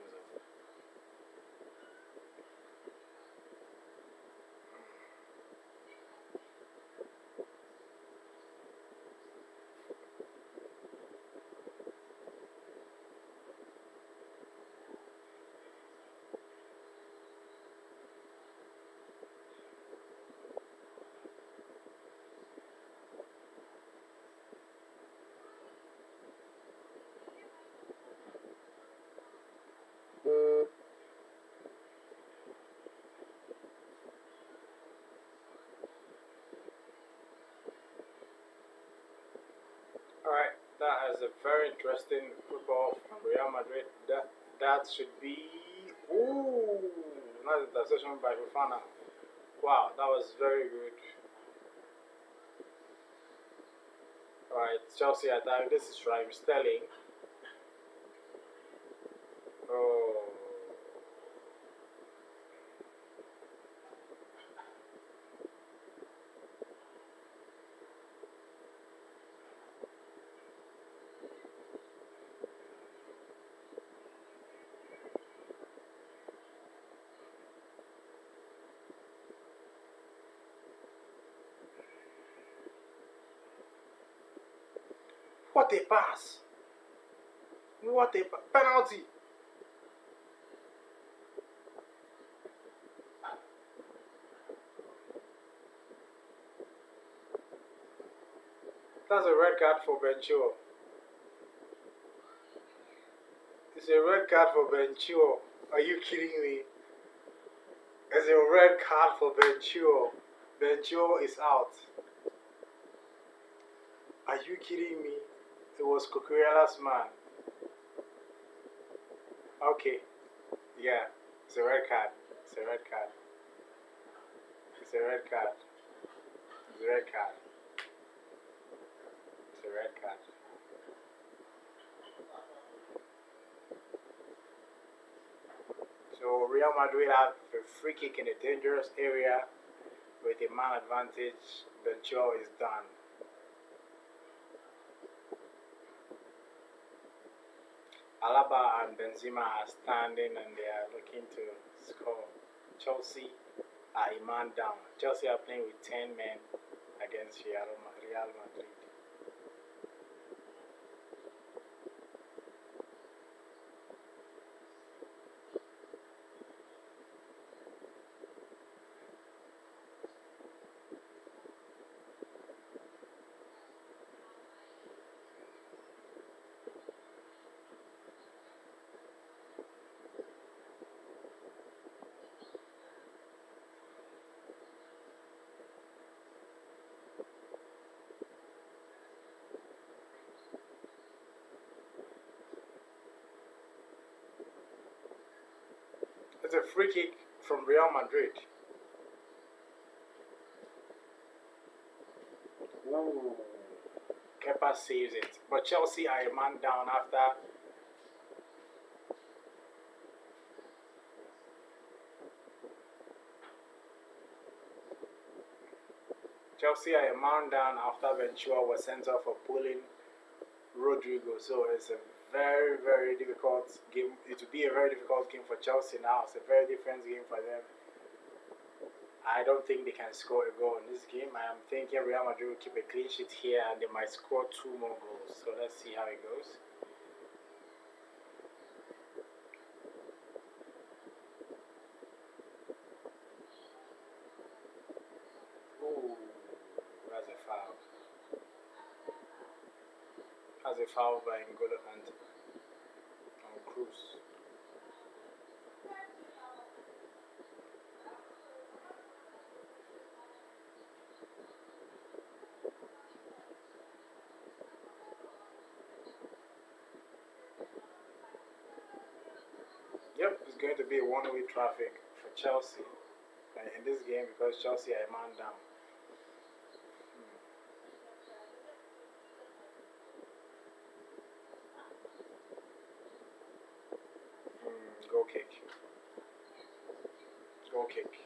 Alright, that is a very interesting football from Real Madrid. That should be nice interception by Fofana. Wow, that was very good. Alright, Chelsea attack. This is Raheem Sterling. Oh. What a pass! What a penalty! That's a red card for Benchua. It's a red card for Benchua. Are you kidding me? It's a red card for Benchua. Benchua is out. Are you kidding me? It was Cucurella's man. Okay. Yeah. It's a red card. It's a red card. It's a red card. It's a red card. It's a red card. So Real Madrid have a free kick in a dangerous area with a man advantage. Benchua is done. Alaba and Benzema are standing and they are looking to score. Chelsea are a man down. Chelsea are playing with 10 men against Real Madrid. It's a free kick from Real Madrid. Ooh. Kepa saves it. But Chelsea are a man down after. Chelsea are a man down after Ventura was sent off for pulling Rodrigo. So it's a very, very difficult game. It will be a very difficult game for Chelsea now. It's a very different game for them. I don't think they can score a goal in this game. I am thinking Real Madrid will keep a clean sheet here and they might score 2 more goals. So let's see how it goes. Ooh, that's a foul. That's a foul by N'Golo Kante on Cruz. Yep, it's going to be a one-way traffic for Chelsea in this game because Chelsea are a man down. goal kick.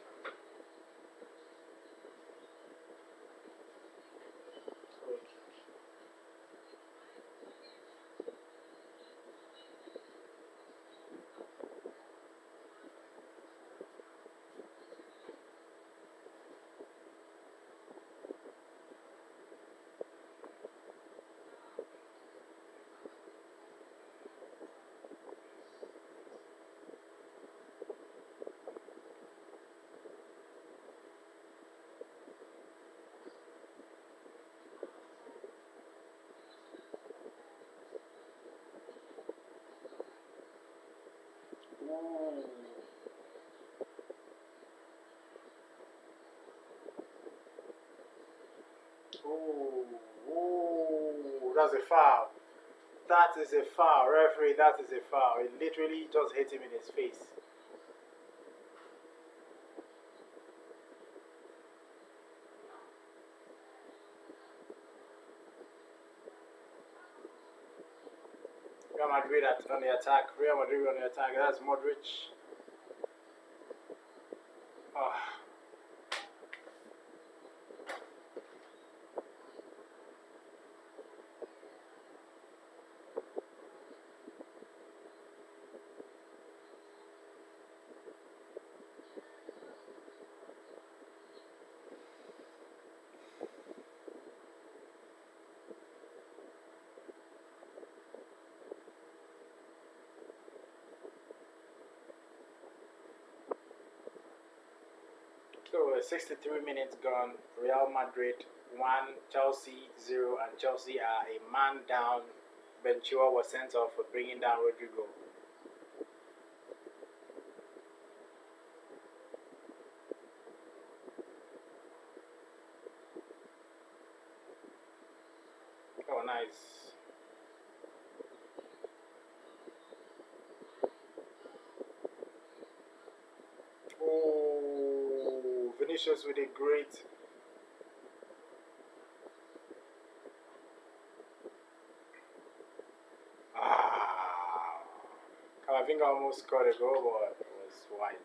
Ooh, that's a foul. That is a foul, referee. That is a foul. It literally just hit him in his face. Real Madrid on the attack. Real Madrid on the attack. That's MADRID. Oh. So 63 minutes gone. Real Madrid 1, Chelsea 0, and Chelsea are a man down. Benchua was sent off for bringing down Rodrigo. Oh, nice. Oh, Vinicius with a great. Camavinga almost scored a goal, but it was wide.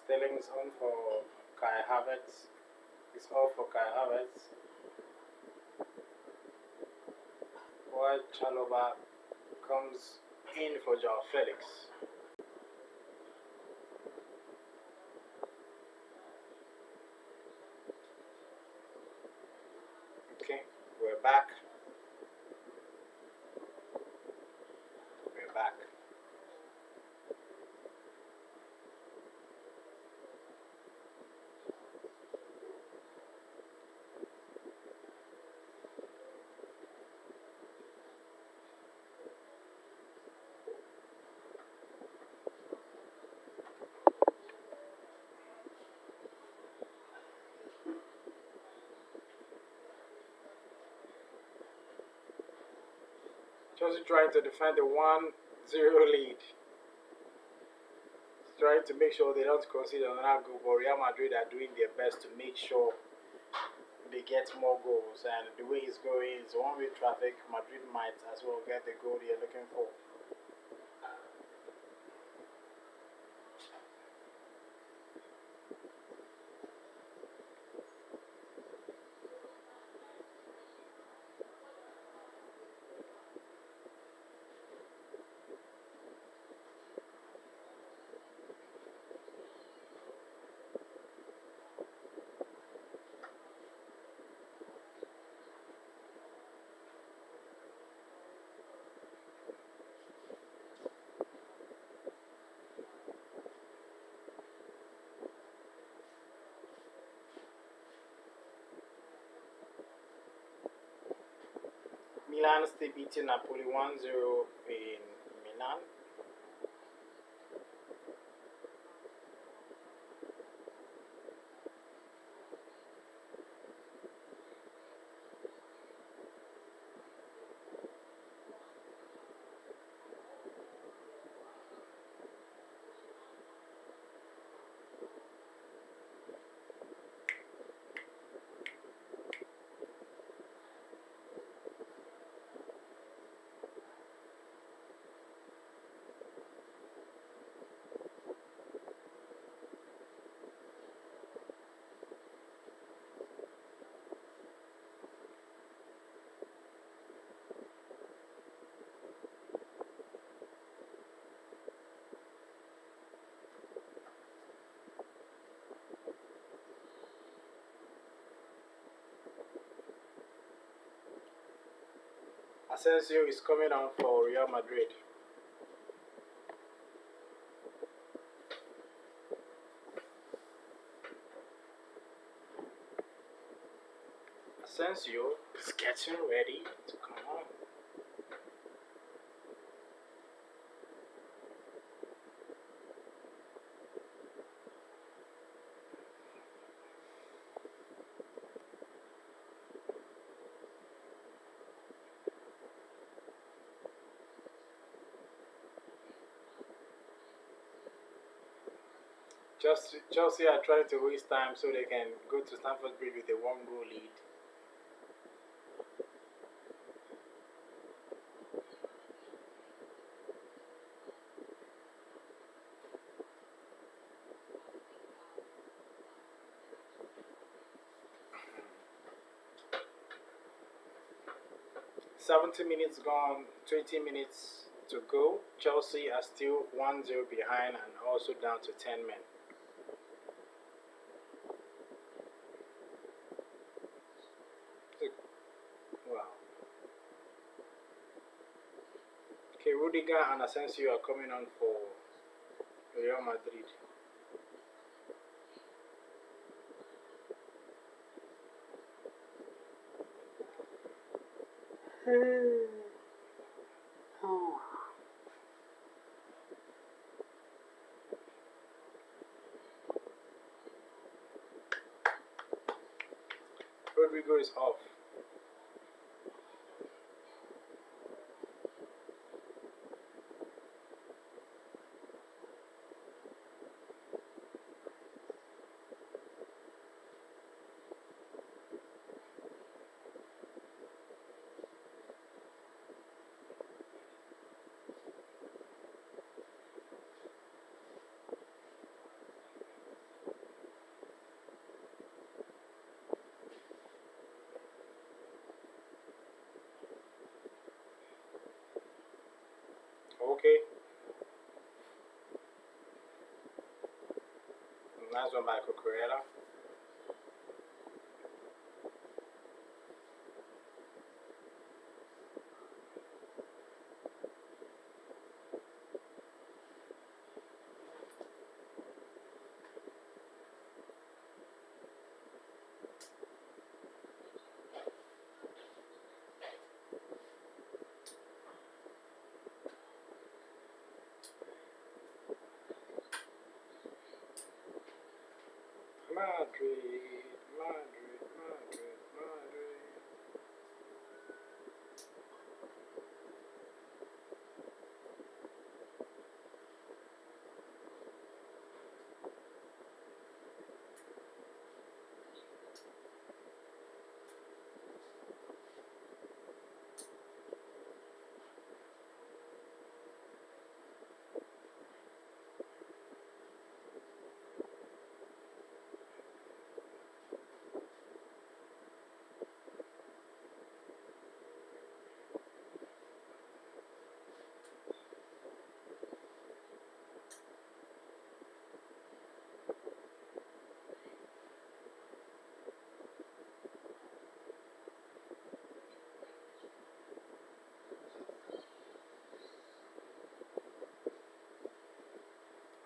Sterling's on for Kai Havertz. It's all for Kai Havertz. While Chalobah comes in for Joao Felix. Okay, we're back. We're back. Chelsea trying to defend the 1-0 lead. Trying to make sure they don't concede another goal, but Real Madrid are doing their best to make sure they get more goals. And the way it's going is one-way traffic. Madrid might as well get the goal they're looking for. Milan still beating Napoli 1-0 in Milan. Asensio is coming on for Real Madrid. Asensio is getting ready to come on. Chelsea are trying to waste time so they can go to Stamford Bridge with a 1-goal lead. $70 gone, 20 minutes to go. Chelsea are still 1-0 behind and also down to 10 men. Wow. Okay, Rudiger and Asensio are coming on for Real Madrid. Rodrigo is off. Okay. Nice one by Cucurella. Madrid, Madrid, Madrid, Madrid.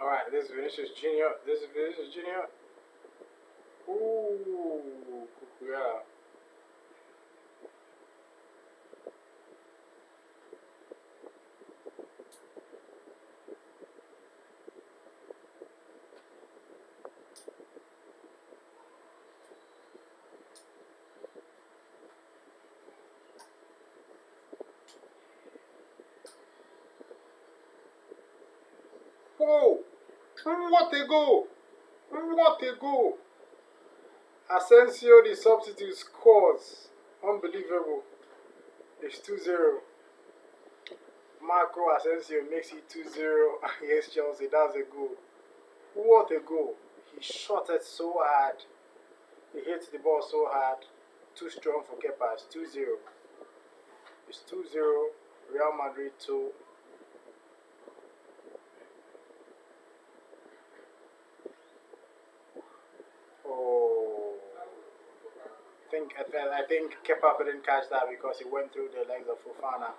Alright, this is Vinicius Junior. This is Vinicius Junior. Ooh, yeah. Whoa! What a goal! What a goal! Asensio, the substitute, scores. Unbelievable. It's 2-0. Marco Asensio makes it 2-0 against Chelsea. That's a goal. What a goal. He shot it so hard. He hit the ball so hard. Too strong for Kepa. It's 2-0. It's 2-0. Real Madrid 2. Oh. I think Kepa couldn't catch that because he went through the legs of Fofana.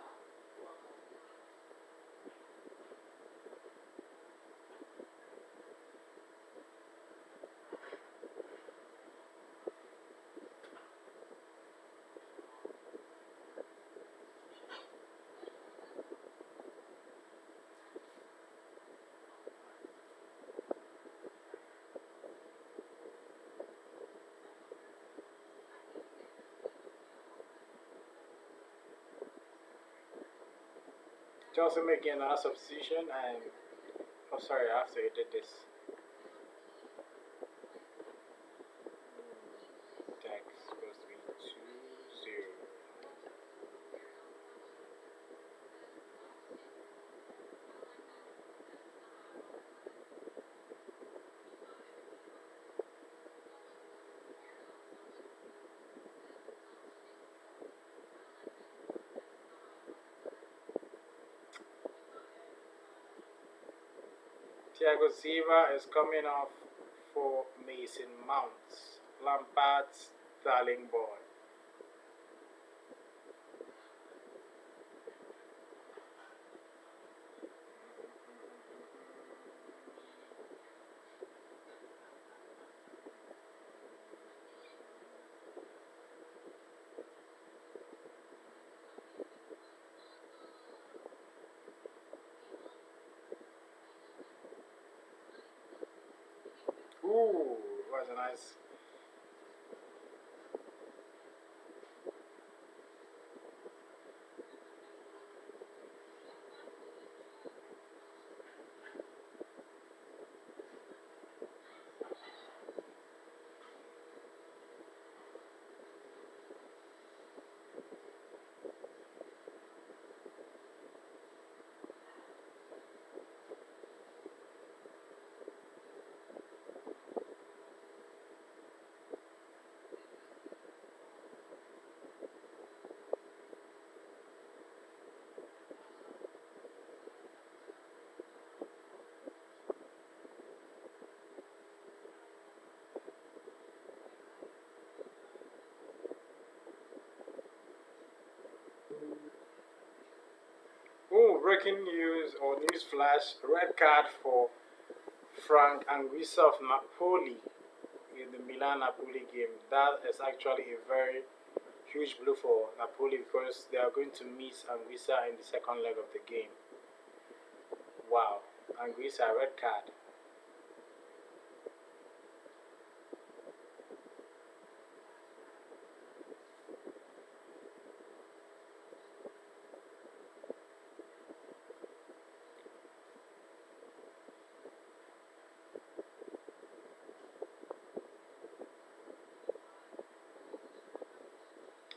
Chelsea making another substitution and oh sorry, after he did this. That's supposed to be 2-0. Thiago Silva is coming off for Mason Mounts. Lampard's darling boy. Ooh, was a nice. Ooh, breaking news or news flash: red card for Frank Anguissa of Napoli in the Milan Napoli game. That is actually a very huge blow for Napoli because they are going to miss Anguissa in the second leg of the game. Wow, Anguissa red card.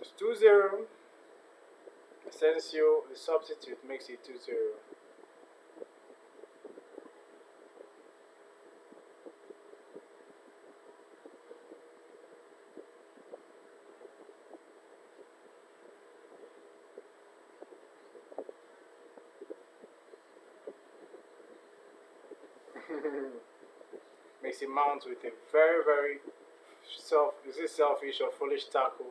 It's 2-0. Asensio, the substitute, makes it 2-0. Makes it mount with a very, very selfish or foolish tackle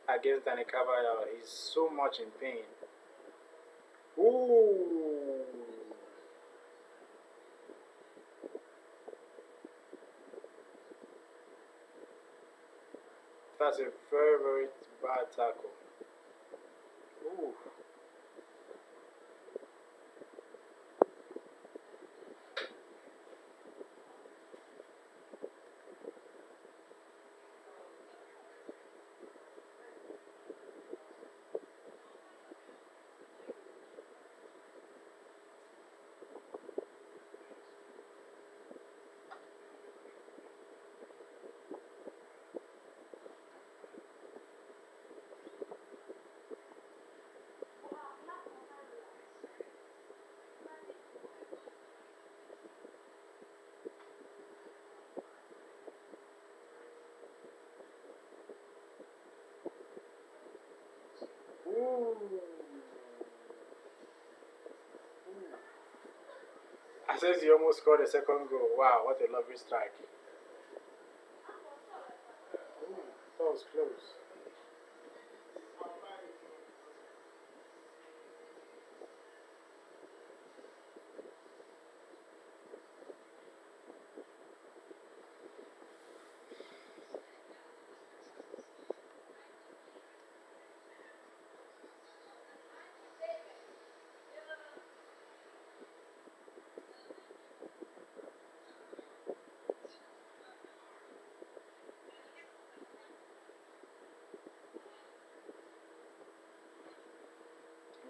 against Danny Carvajal. He's so much in pain. Ooh. That's a very, very bad tackle. Ooh. Ooh. I says he almost scored a second goal. Wow, what a lovely strike. Ooh. Oh, was close.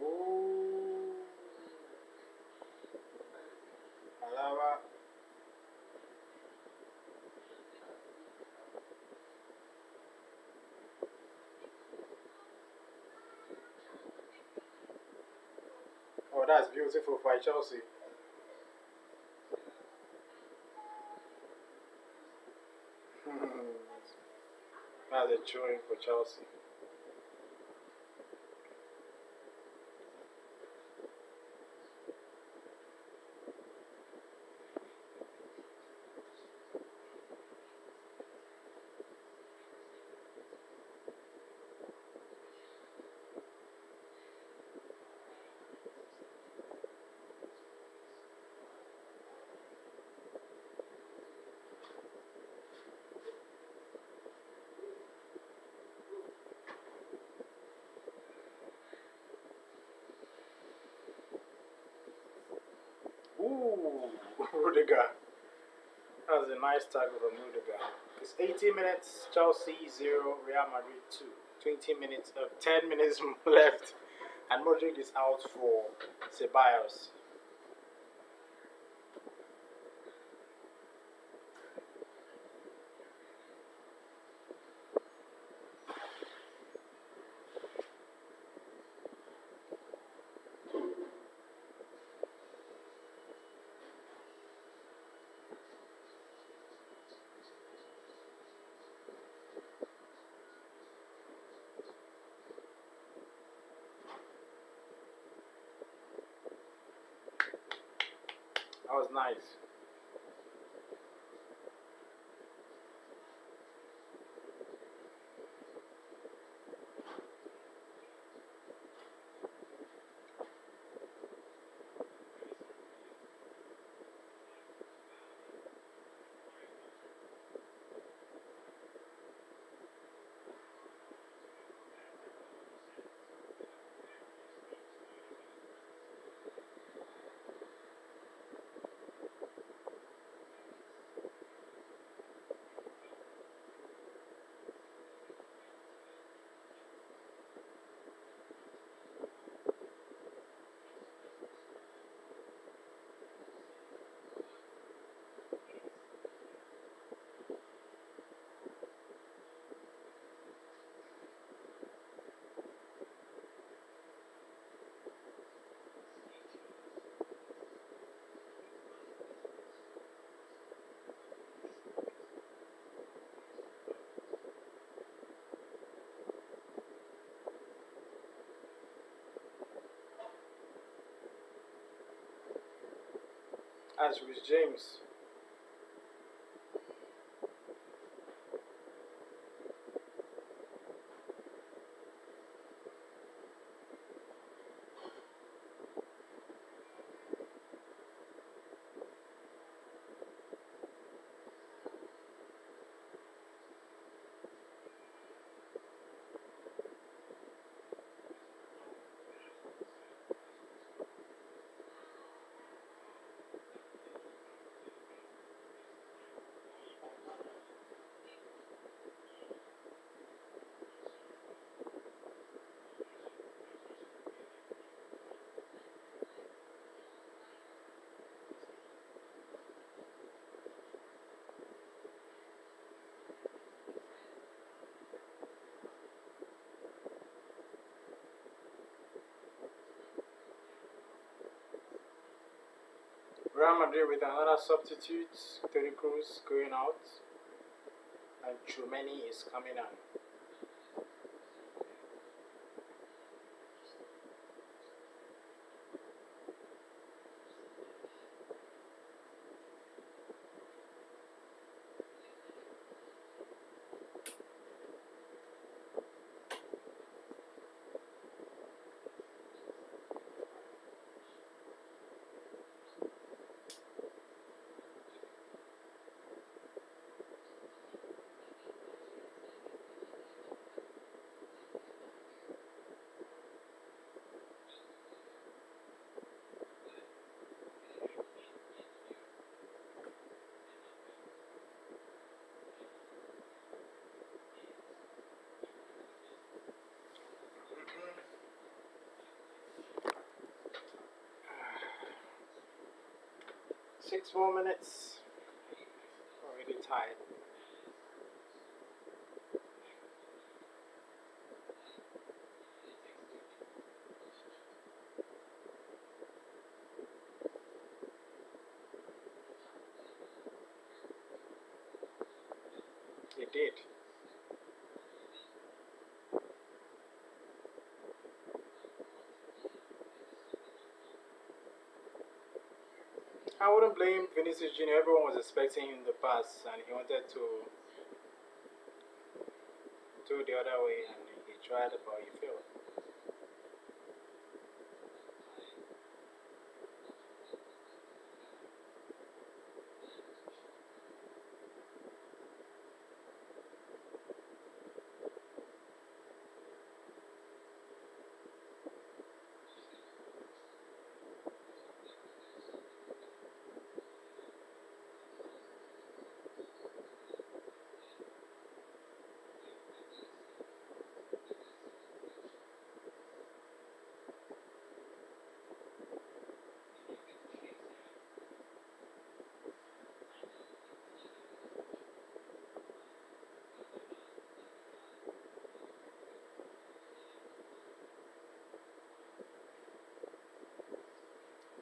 Ooh. Alaba. Oh, that's beautiful for Chelsea. That's a throwing for Chelsea. Ooh, Rudiger. That was a nice tackle from Rudiger. It's 80 minutes, Chelsea 0, Real Madrid 2. 20 minutes, 10 minutes left, and Modric is out for Ceballos. That was nice. As with James. Real Madrid with another substitute, Toni Kroos going out, and Chumeni is coming on. 6 more minutes. Already tired. It did. I wouldn't blame Vinicius Jr. Everyone was expecting him to pass, and he wanted to do the other way, and he tried, but he failed.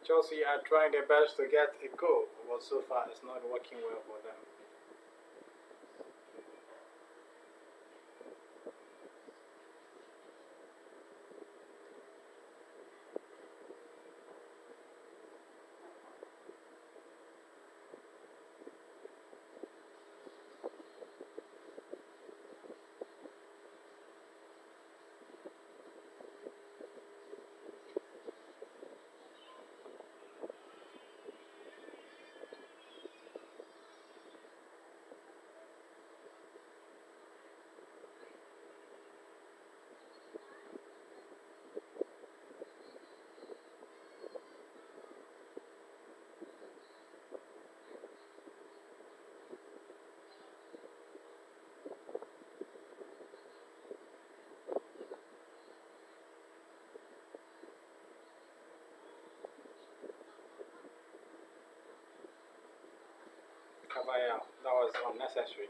Chelsea are trying their best to get a goal, but so far it's not working well for them. Caballero, that was unnecessary.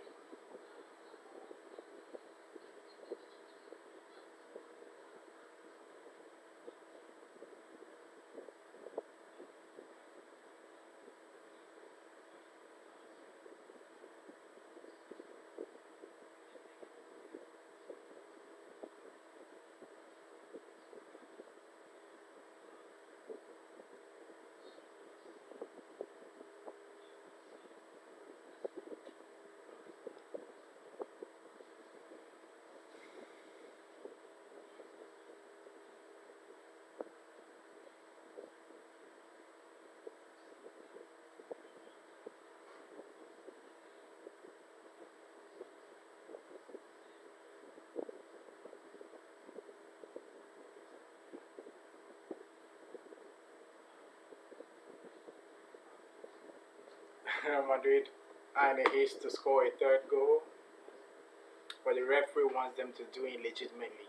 Madrid are in a haste to score a third goal, but the referee wants them to do it legitimately.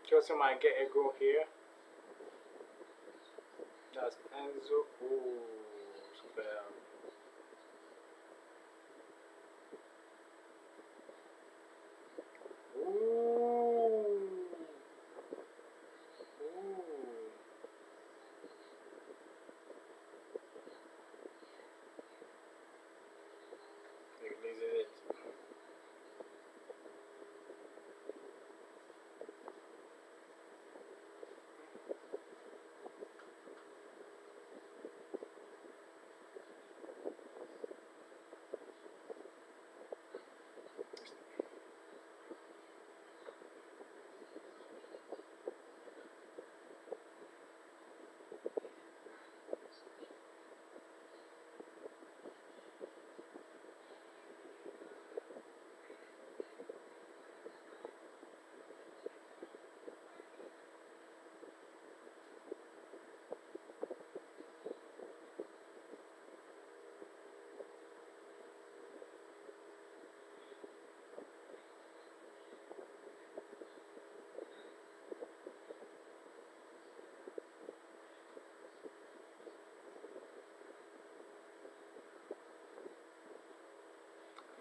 Chelsea might get a goal here. That's Enzo. Ooh, spell. Ooh. Ooh. He releases it.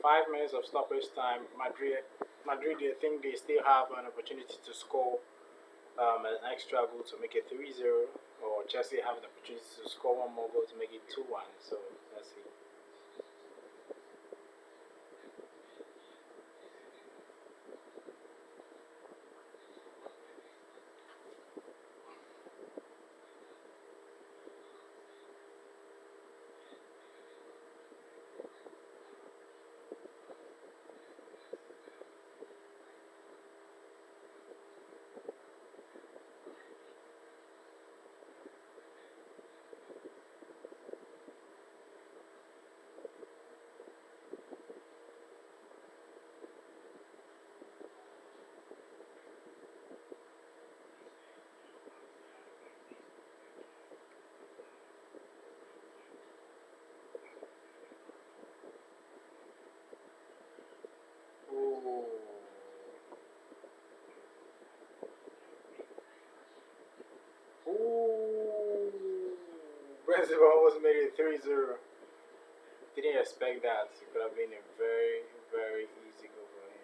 5 minutes of stoppage time. Madrid, I think they still have an opportunity to score an extra goal to make it 3-0, or Chelsea have an opportunity to score one more goal to make it 2-1. So let's see. Ooh. Ooh. Benzema almost made it 3-0. Didn't expect that. It could have been a very, very easy goal for him.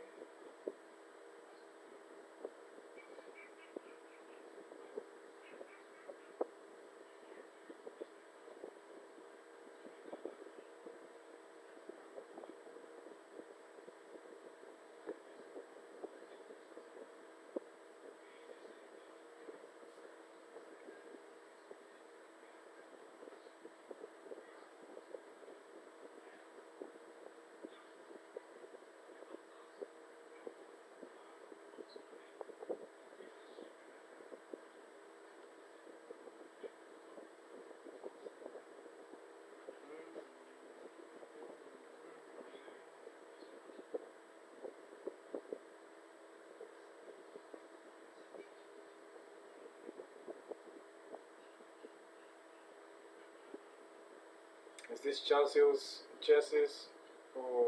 Is this Chelsea's? Oh.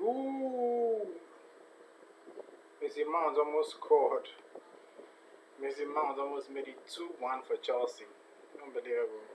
Ooh. Missy Mount almost scored. Missy Mount almost made it 2-1 for Chelsea. Unbelievable.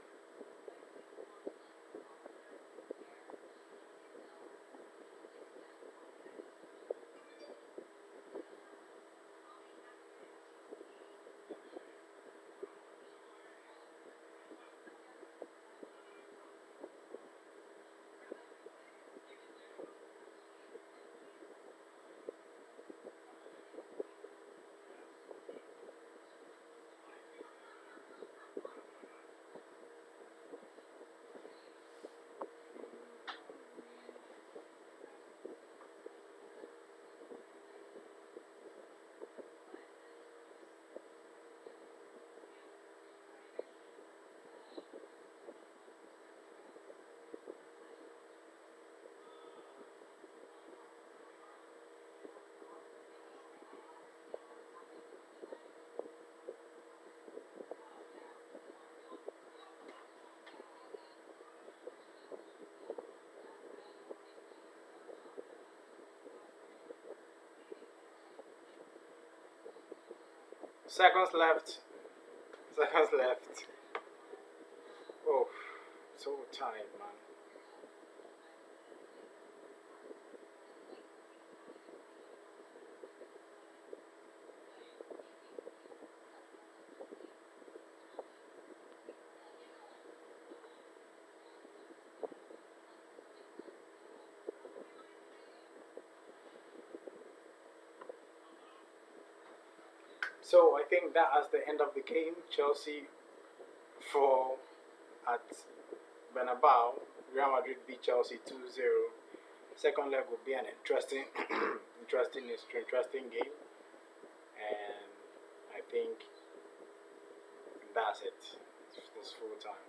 Seconds left. Seconds left. Oh, so tired, man. So I think that as the end of the game, Chelsea fall at Bernabeu. Real Madrid beat Chelsea 2-0. Second leg will be an interesting, interesting game, and I think that's it. This full time.